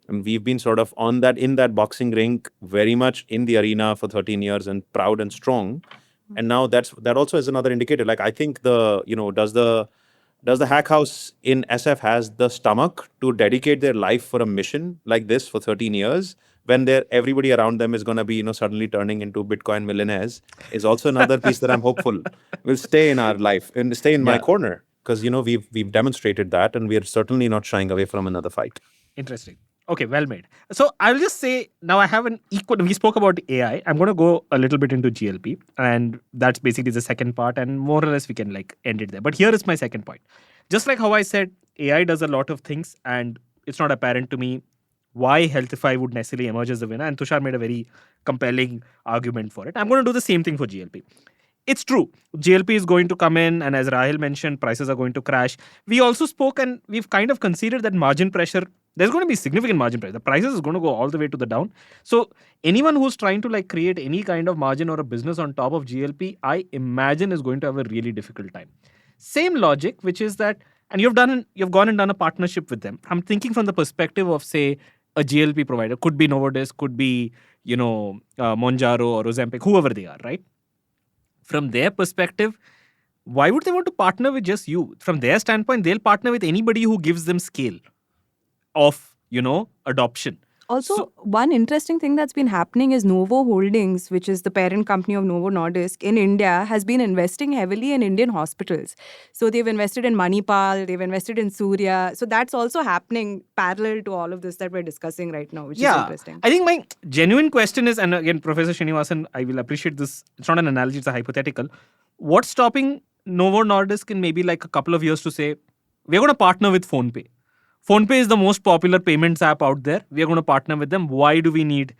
And we've been sort of in that boxing rink, very much in the arena for 13 years and proud and strong. And now that also is another indicator. Like, I think does the hack house in SF has the stomach to dedicate their life for a mission like this for 13 years when everybody around them is going to be, suddenly turning into Bitcoin millionaires, is also another piece that I'm hopeful will stay in our life and stay in my corner. Because, we've demonstrated that and we are certainly not shying away from another fight. Interesting. Okay, well made. So I'll just say, now I have we spoke about AI. I'm going to go a little bit into GLP, and that's basically the second part, and more or less we can end it there. But here is my second point. Just like how I said, AI does a lot of things, and it's not apparent to me why Healthify would necessarily emerge as the winner, and Tushar made a very compelling argument for it. I'm going to do the same thing for GLP. It's true. GLP is going to come in, and as Rahil mentioned, prices are going to crash. We also spoke, and we've kind of considered that margin pressure. There's going to be significant margin pressure. The prices is going to go all the way to the down. So anyone who's trying to create any kind of margin or a business on top of GLP, I imagine is going to have a really difficult time. Same logic, which is that, and you've gone and done a partnership with them. I'm thinking from the perspective of, say, a GLP provider. Could be Novartis, could be, Mounjaro or Ozempic, whoever they are, right? From their perspective, why would they want to partner with just you? From their standpoint, they'll partner with anybody who gives them scale of, adoption. Also, one interesting thing that's been happening is Novo Holdings, which is the parent company of Novo Nordisk in India, has been investing heavily in Indian hospitals. So they've invested in Manipal, they've invested in Surya. So that's also happening parallel to all of this that we're discussing right now, which is interesting. I think my genuine question is, and again, Professor Srinivasan, I will appreciate this. It's not an analogy, it's a hypothetical. What's stopping Novo Nordisk in maybe a couple of years to say, we're going to partner with PhonePe? PhonePe is the most popular payments app out there. We are going to partner with them. Why do we need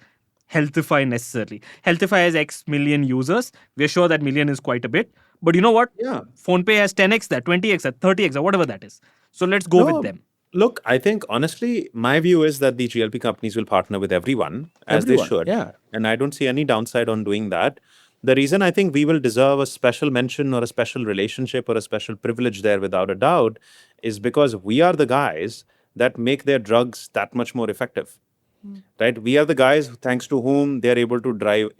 Healthify necessarily? Healthify has X million users. We're sure that million is quite a bit. But you know what? Yeah. PhonePe has 10x that, 20x that, 30x that, whatever that is. So let's go with them. Look, I think honestly, my view is that the GLP companies will partner with everyone as they should. Yeah. And I don't see any downside on doing that. The reason I think we will deserve a special mention or a special relationship or a special privilege there without a doubt is because we are the guys that make their drugs that much more effective, right? We are the guys thanks to whom they're able to drive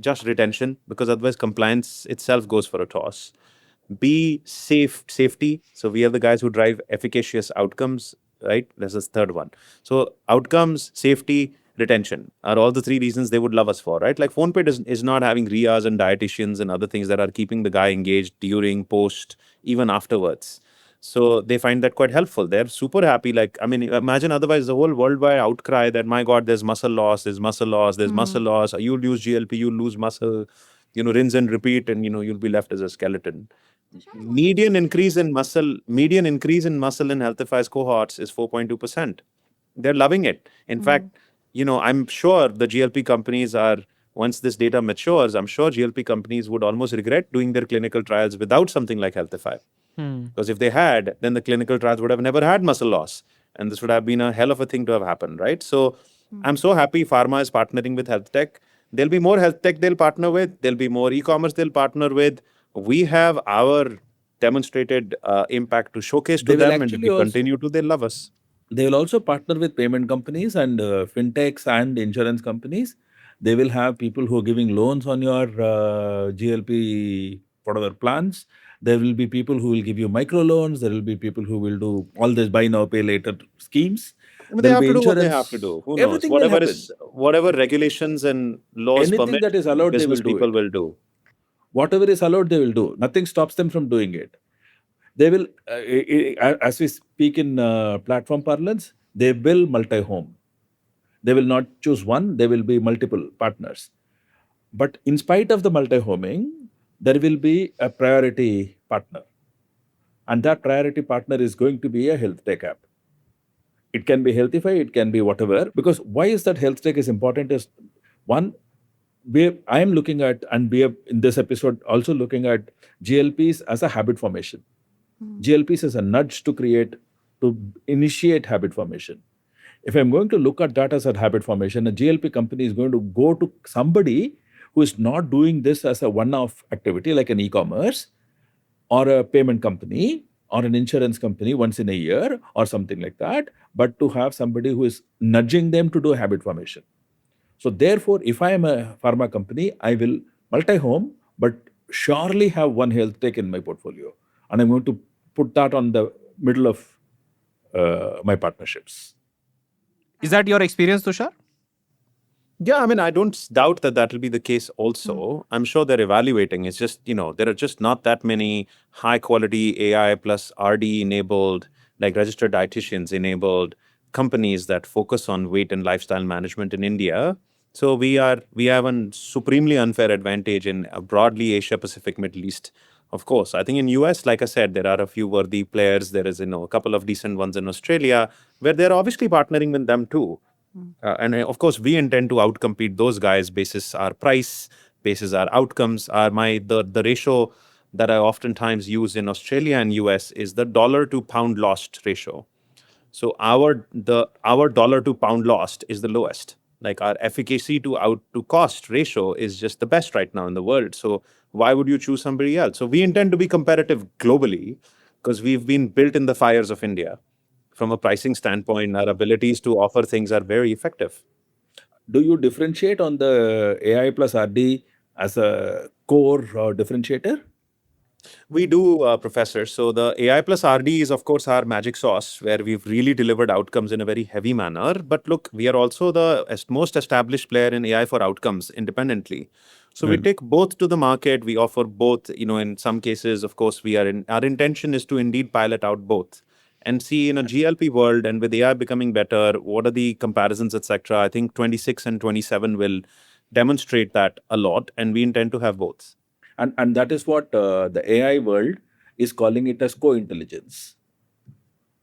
just retention, because otherwise compliance itself goes for a toss. B, safety. So we are the guys who drive efficacious outcomes, right? That's the third one. So outcomes, safety, retention are all the three reasons they would love us for, right? Like PhonePe is not having RIAs and dietitians and other things that are keeping the guy engaged during, post, even afterwards. So they find that quite helpful. They're super happy. Like, I mean, imagine otherwise the whole worldwide outcry that, my God, there's muscle loss, there's muscle loss, there's muscle loss. You'll use GLP, you'll lose muscle, rinse and repeat, and, you'll be left as a skeleton. Median increase in muscle in Healthify's cohorts is 4.2%. They're loving it. In fact, I'm sure the GLP companies are, once this data matures, I'm sure GLP companies would almost regret doing their clinical trials without something like Healthify. Because if they had, then the clinical trials would have never had muscle loss. And this would have been a hell of a thing to have happened, right? So I'm so happy Pharma is partnering with health tech. There'll be more health tech they'll partner with. There'll be more e-commerce they'll partner with. We have our demonstrated impact to showcase to them, and if we continue to, they'll love us. They will also partner with payment companies and fintechs and insurance companies. They will have people who are giving loans on your GLP whatever plans. There will be people who will give you micro loans. There will be people who will do all this buy now pay later schemes. They have to do what they have to do. Who knows? Everything will happen. Whatever regulations and laws Anything permit, that is allowed, business they will do people it. will do. Whatever is allowed, they will do. Nothing stops them from doing it. They will, as we speak in platform parlance, they will multi-home. They will not choose one, they will be multiple partners. But in spite of the multi-homing, there will be a priority partner. And that priority partner is going to be a health tech app. It can be Healthify, it can be whatever. Because why is that health tech is important is, one, I am looking at, and we have in this episode also looking at GLPs as a habit formation. GLPs as a nudge to initiate habit formation. If I'm going to look at that as a habit formation, a GLP company is going to go to somebody who is not doing this as a one-off activity like an e-commerce or a payment company or an insurance company once in a year or something like that, but to have somebody who is nudging them to do habit formation. So therefore, if I am a pharma company, I will multi-home, but surely have one health tech in my portfolio. And I'm going to put that on the middle of my partnerships. Is that your experience, Tushar? Yeah, I mean, I don't doubt that will be the case also. I'm sure they're evaluating. It's just, there are just not that many high quality AI plus RD enabled, like registered dietitians enabled companies that focus on weight and lifestyle management in India. So we have a supremely unfair advantage in broadly Asia Pacific, Middle East. Of course, I think in US, like I said, there are a few worthy players. There is, a couple of decent ones in Australia where they're obviously partnering with them too. And of course, we intend to outcompete those guys basis our price, basis our outcomes. The ratio that I oftentimes use in Australia and US is the dollar to pound lost ratio. So our dollar to pound lost is the lowest. Like our efficacy to cost ratio is just the best right now in the world. So why would you choose somebody else? So we intend to be competitive globally because we've been built in the fires of India. From a pricing standpoint, our abilities to offer things are very effective. Do you differentiate on the AI plus RD as a core differentiator? We do, Professor. So the AI plus RD is, of course, our magic sauce where we've really delivered outcomes in a very heavy manner. But look, we are also the most established player in AI for outcomes independently. So we take both to the market. We offer both. In some cases, of course, our intention is to indeed pilot out both and see in a GLP world and with AI becoming better, what are the comparisons, etc. I think 26 and 27 will demonstrate that a lot, and we intend to have both. And that is what the AI world is calling it as co-intelligence.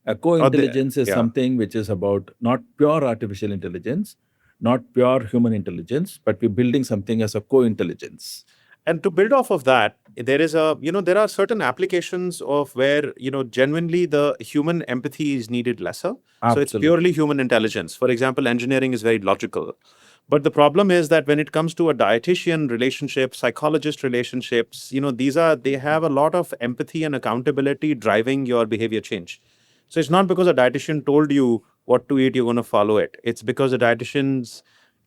A co-intelligence is something which is about not pure artificial intelligence, not pure human intelligence, but we're building something as a co-intelligence. And to build off of that, there are certain applications of where, genuinely the human empathy is needed lesser. Absolutely. So it's purely human intelligence. For example, engineering is very logical. But the problem is that when it comes to a dietitian relationship, psychologist relationships, they have a lot of empathy and accountability driving your behavior change. So it's not because a dietitian told you what to eat, you're going to follow it. It's because the dietitians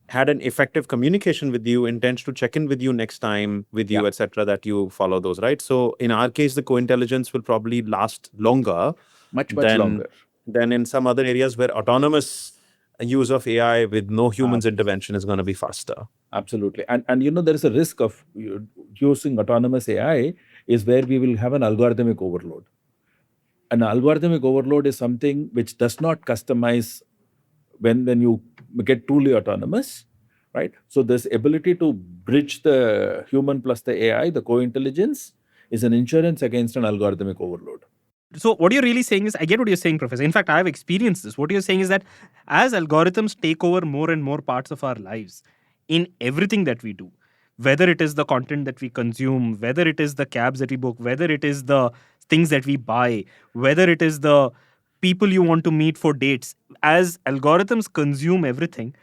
had an effective communication with you, intends to check in with you next time with you, etc., that you follow those, right? So in our case, the co-intelligence will probably last longer. Much longer. Than in some other areas where autonomous use of AI with no humans intervention is going to be faster. Absolutely. And there is a risk of using autonomous AI is where we will have an algorithmic overload. An algorithmic overload is something which does not customize when you get truly autonomous, right? So this ability to bridge the human plus the AI, the co-intelligence, is an insurance against an algorithmic overload. So what you're really saying is, I get what you're saying, Professor. In fact, I have experienced this. What you're saying is that as algorithms take over more and more parts of our lives in everything that we do, whether it is the content that we consume, whether it is the cabs that we book, whether it is the things that we buy, whether it is the people you want to meet for dates, as algorithms consume everything,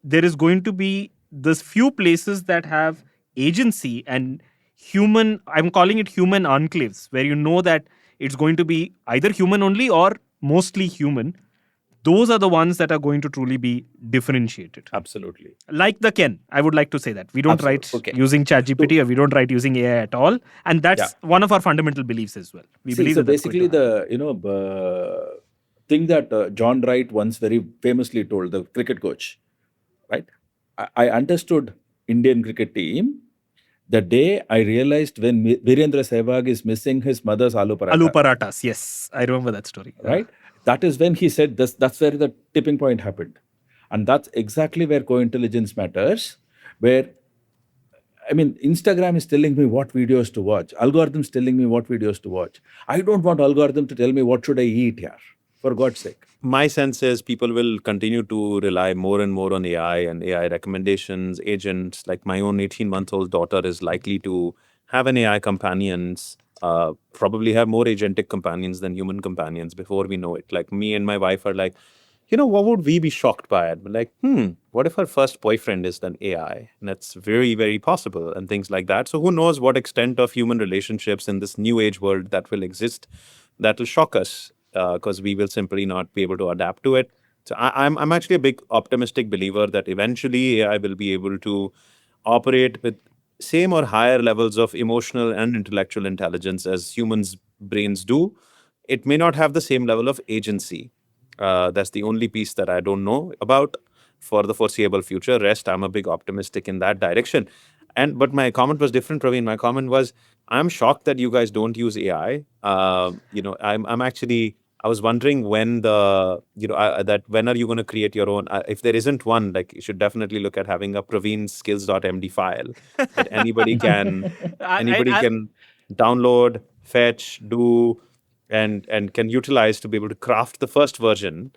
there is going to be this few places that have agency and human, I'm calling it human enclaves, where you know that it's going to be either human only or mostly human. Those are the ones that are going to truly be differentiated. Absolutely. Like the Ken, I would like to say that. We don't write Okay. using ChatGPT or we don't write using AI at all. And that's one of our fundamental beliefs as well. We believe so that that's basically going to the thing that John Wright once very famously told, the cricket coach, right? I understood Indian cricket team the day I realized when Virendra Sehwag is missing his mother's aloo paratha. Aloo parathas, yes. I remember that story. Right? That is when he said that's where the tipping point happened. And that's exactly where co-intelligence matters, where, I mean, Instagram is telling me what videos to watch. Algorithms telling me what videos to watch. I don't want algorithm to tell me what should I eat here, for God's sake. My sense is people will continue to rely more and more on AI and AI recommendations, agents. Like my own 18-month-old daughter is likely to have an AI companions, probably have more agentic companions than human companions before we know it. Like me and my wife are like, what would we be shocked by it? But like, what if her first boyfriend is an AI? And that's very, very possible and things like that. So who knows what extent of human relationships in this new age world that will exist that will shock us because we will simply not be able to adapt to it. So I'm actually a big optimistic believer that eventually AI will be able to operate with same or higher levels of emotional and intellectual intelligence as humans' brains do. It may not have the same level of agency. That's the only piece that I don't know about for the foreseeable future. Rest, I'm a big optimistic in that direction. But my comment was different, Praveen. My comment was, I'm shocked that you guys don't use AI. I'm actually, I was wondering when that when are you going to create your own? If there isn't one, like you should definitely look at having a Praveen skills.md file that anybody can can download, fetch, do, and can utilize to be able to craft the first version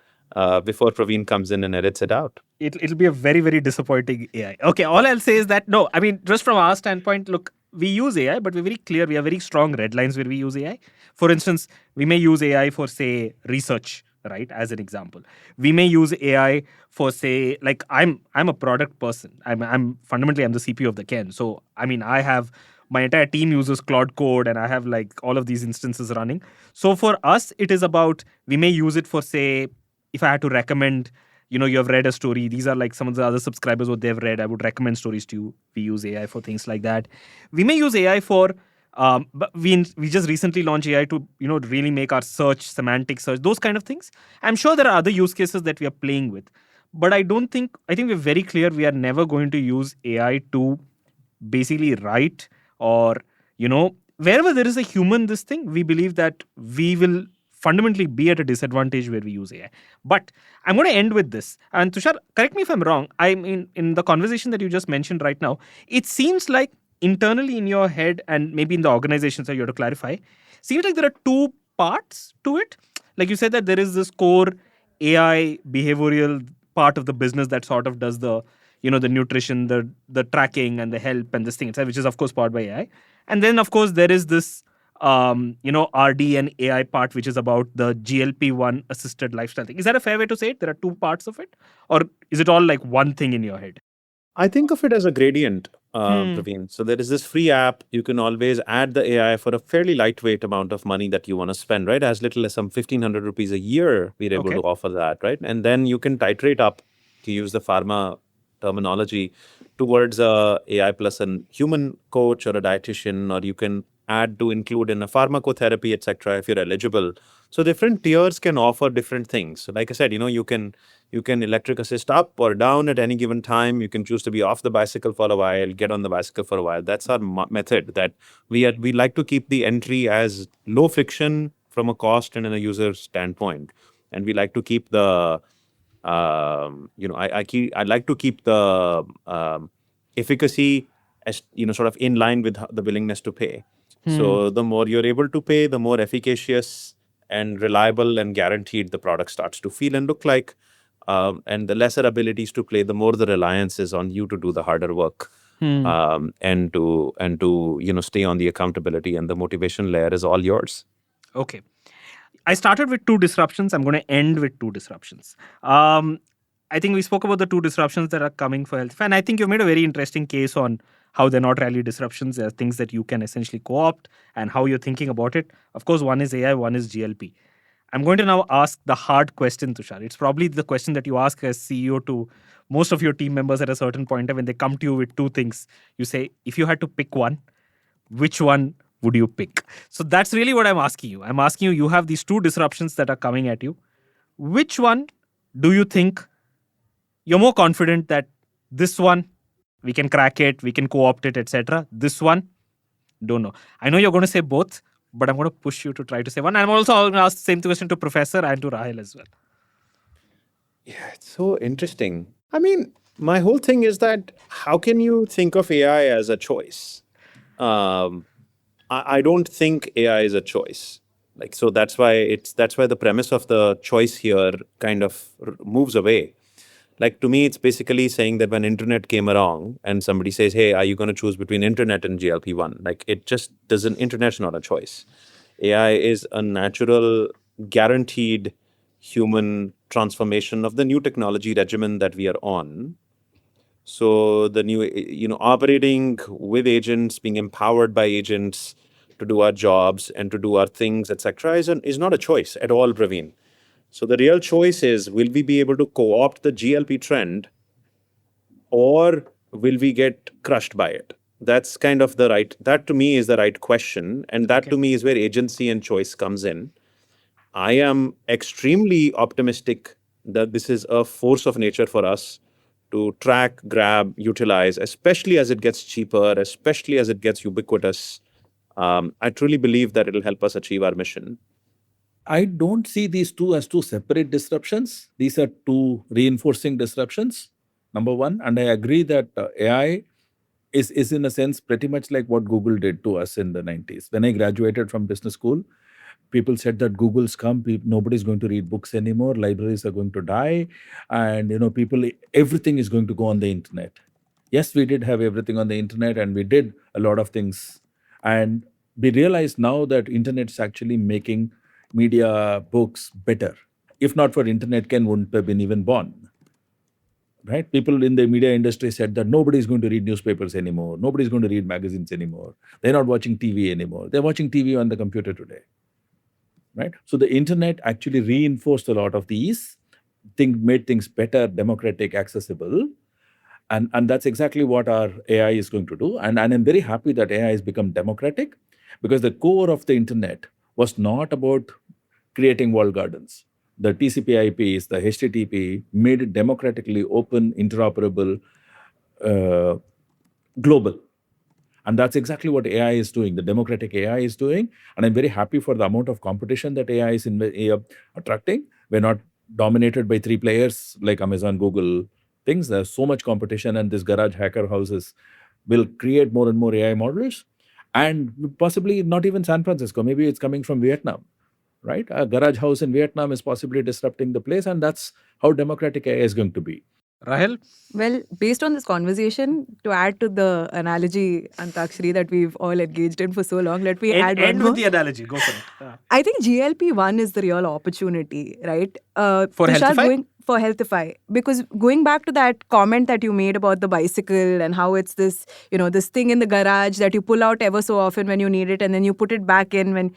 before Praveen comes in and edits it out. It'll be a very, very disappointing AI. Okay, all I'll say is that, no, I mean, just from our standpoint, look, we use AI, but we're very clear. We have very strong red lines where we use AI. For instance, we may use AI for, say, research, right? As an example. We may use AI for, say, like I'm a product person. I'm fundamentally, I'm the CPO of the Ken. So, I mean, I have my entire team uses Claude Code and I have like all of these instances running. So for us, it is about, we may use it for, say, if I had to recommend, you have read a story, these are like some of the other subscribers, what they've read, I would recommend stories to you. We use AI for things like that. We may use AI for, but we just recently launched AI to, really make our search, semantic search, those kind of things. I'm sure there are other use cases that we are playing with. But I think we're very clear we are never going to use AI to basically write or, wherever there is a human, this thing, we believe that we will fundamentally be at a disadvantage where we use AI. But I'm going to end with this. And Tushar, correct me if I'm wrong. I mean, in the conversation that you just mentioned right now, it seems like internally in your head and maybe in the organizations that you have to clarify, seems like there are two parts to it. Like you said that there is this core AI behavioral part of the business that sort of does the, the nutrition, the tracking and the help and this thing itself, which is of course powered by AI. And then of course there is this RD and AI part, which is about the GLP-1 assisted lifestyle thing. Is that a fair way to say it? There are two parts of it? Or is it all like one thing in your head? I think of it as a gradient, Praveen. So there is this free app. You can always add the AI for a fairly lightweight amount of money that you want to spend, right? As little as some 1,500 rupees a year, we're able to offer that, right? And then you can titrate up, to use the pharma terminology, towards a AI plus a human coach or a dietitian, or you can add to include in a pharmacotherapy, etc., if you're eligible. So different tiers can offer different things. So like I said, you can electric assist up or down at any given time. You can choose to be off the bicycle for a while, get on the bicycle for a while. That's our method, that we like to keep the entry as low friction from a cost and in a user standpoint. And we like to keep the I like to keep the efficacy as sort of in line with the willingness to pay. So the more you're able to pay, the more efficacious and reliable and guaranteed the product starts to feel and look like. And the lesser abilities to play, the more the reliance is on you to do the harder work. And to stay on the accountability, and the motivation layer is all yours. Okay. I started with 2 disruptions. I'm going to end with 2 disruptions. I think we spoke about the 2 disruptions that are coming for Healthify, and I think you made a very interesting case on how they're not really disruptions. They're things that you can essentially co-opt, and how you're thinking about it. Of course, one is AI, one is GLP. I'm going to now ask the hard question, Tushar. It's probably the question that you ask as CEO to most of your team members at a certain point when they come to you with 2 things. You say, if you had to pick one, which one would you pick? So that's really what I'm asking you. I'm asking you have these 2 disruptions that are coming at you. Which one do you think you're more confident that this one, we can crack it, we can co-opt it, etc. This one, don't know. I know you're going to say both, but I'm going to push you to try to say one. I'm also going to ask the same question to Professor and to Rahil as well. Yeah, it's so interesting. I mean, my whole thing is that how can you think of AI as a choice? I don't think AI is a choice. So that's why the premise of the choice here kind of moves away. To me, it's basically saying that when internet came along and somebody says, hey, are you going to choose between internet and GLP-1? It just doesn't, internet's not a choice. AI is a natural, guaranteed human transformation of the new technology regimen that we are on. So the new, operating with agents, being empowered by agents to do our jobs and to do our things, etc., is not a choice at all, Praveen. So the real choice is, will we be able to co-opt the GLP trend, or will we get crushed by it? That's kind of that to me is the right question. And that to me is where agency and choice comes in. I am extremely optimistic that this is a force of nature for us to track, grab, utilize, especially as it gets cheaper, especially as it gets ubiquitous. I truly believe that it'll help us achieve our mission. I don't see these 2 as 2 separate disruptions. These are 2 reinforcing disruptions, number one. And I agree that AI is in a sense pretty much like what Google did to us in the 90s. When I graduated from business school, people said that Google's come, nobody's going to read books anymore, libraries are going to die, and everything is going to go on the internet. Yes, we did have everything on the internet, and we did a lot of things. And we realize now that internet's actually making media, books better. If not for internet, Ken wouldn't have been even born. Right? People in the media industry said that nobody's going to read newspapers anymore. Nobody's going to read magazines anymore. They're not watching TV anymore. They're watching TV on the computer today. Right? So the internet actually reinforced a lot of these things, made things better, democratic, accessible. And that's exactly what our AI is going to do. And I'm very happy that AI has become democratic, because the core of the internet was not about creating walled gardens. The TCP/IPs, the HTTP made it democratically open, interoperable, global. And that's exactly what AI is doing, the democratic AI is doing. And I'm very happy for the amount of competition that AI is attracting. We're not dominated by 3 players like Amazon, Google, things. There's so much competition, and this garage hacker houses will create more and more AI models. And possibly not even San Francisco, maybe it's coming from Vietnam, right? A garage house in Vietnam is possibly disrupting the place, and that's how democratic AI is going to be. Rahil? Well, based on this conversation, to add to the analogy, Antakshari, that we've all engaged in for so long, let me add one End more. with the analogy. Go for it. I think GLP-1 is the real opportunity, right? For Tushar, Healthify? For Healthify. Because going back to that comment that you made about the bicycle and how it's this, this thing in the garage that you pull out ever so often when you need it, and then you put it back in when...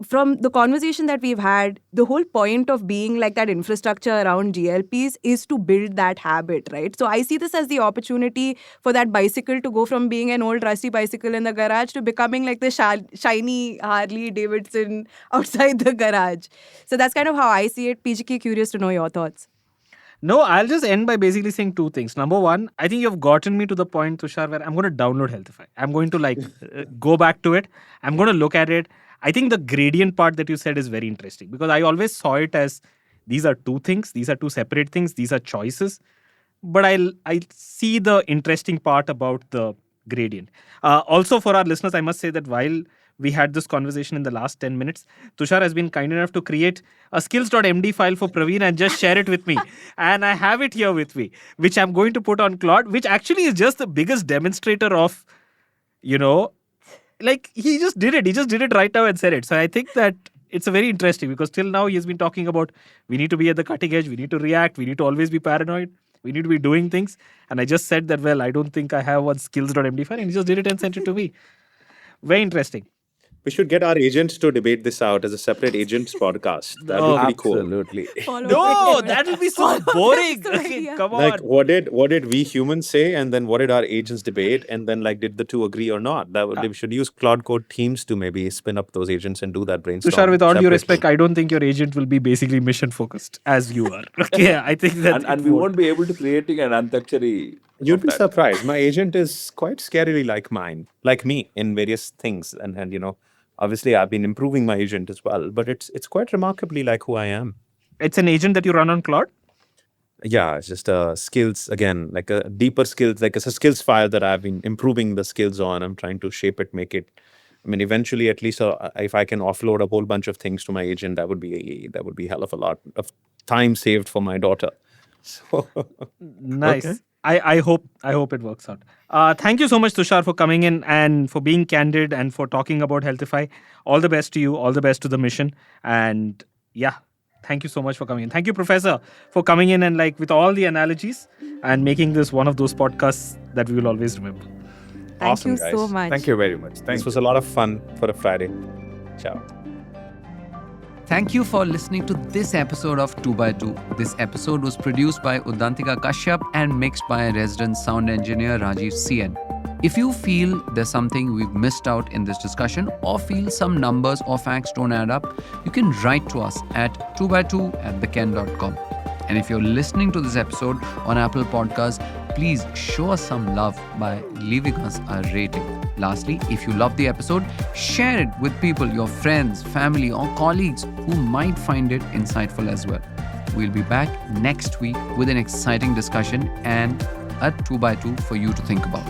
from the conversation that we've had, the whole point of being like that infrastructure around GLPs is to build that habit, right? So I see this as the opportunity for that bicycle to go from being an old rusty bicycle in the garage to becoming like the shiny Harley Davidson outside the garage. So that's kind of how I see it. PGK, curious to know your thoughts. No, I'll just end by basically saying two things. Number one, I think you've gotten me to the point, Tushar, where I'm going to download Healthify. I'm going to go back to it. I'm going to look at it. I think the gradient part that you said is very interesting because I always saw it as these are two things. These are two separate things. These are choices. But I see the interesting part about the gradient. Also, for our listeners, I must say that while we had this conversation in the last 10 minutes, Tushar has been kind enough to create a skills.md file for Praveen and just share it with me. And I have it here with me, which I'm going to put on Claude, which actually is just the biggest demonstrator of, he just did it. He just did it right now and said it. So I think that it's a very interesting because till now he has been talking about we need to be at the cutting edge, we need to react, we need to always be paranoid, we need to be doing things. And I just said that, I don't think I have one skills.md file, and he just did it and sent it to me. Very interesting. We should get our agents to debate this out as a separate agents podcast. That would be pretty cool. Absolutely. No, that will be so boring. Come on. Like what did we humans say, and then what did our agents debate, and then did the two agree or not? We should use Claude Code Teams to maybe spin up those agents and do that brainstorm. Tushar, with all due respect, I don't think your agent will be basically mission focused as you are. Okay, I think that and we won't be able to creating an antakshari. You'd be surprised. My agent is quite scarily like me in various things, and obviously I've been improving my agent as well, but it's quite remarkably like who I am. It's an agent that you run on Claude? Yeah, it's just skills, again, like a deeper skills, like it's a skills file that I've been improving the skills on. I'm trying to shape it, make it, eventually at least if I can offload a whole bunch of things to my agent, that would be hell of a lot of time saved for my daughter. So nice. Okay. I hope it works out. Thank you so much, Tushar, for coming in and for being candid and for talking about Healthify. All the best to you. All the best to the mission. And thank you so much for coming in. Thank you, Professor, for coming in and with all the analogies and making this one of those podcasts that we will always remember. Thank you so much. Thank you very much. This was a lot of fun for a Friday. Ciao. Thank you for listening to this episode of 2x2. This episode was produced by Uddantika Kashyap and mixed by resident sound engineer Rajiv CN. If you feel there's something we've missed out in this discussion or feel some numbers or facts don't add up, you can write to us at 2bytwo@theken.com. And if you're listening to this episode on Apple Podcasts, please show us some love by leaving us a rating. Lastly, if you love the episode, share it with people, your friends, family, or colleagues who might find it insightful as well. We'll be back next week with an exciting discussion and a 2x2 for you to think about.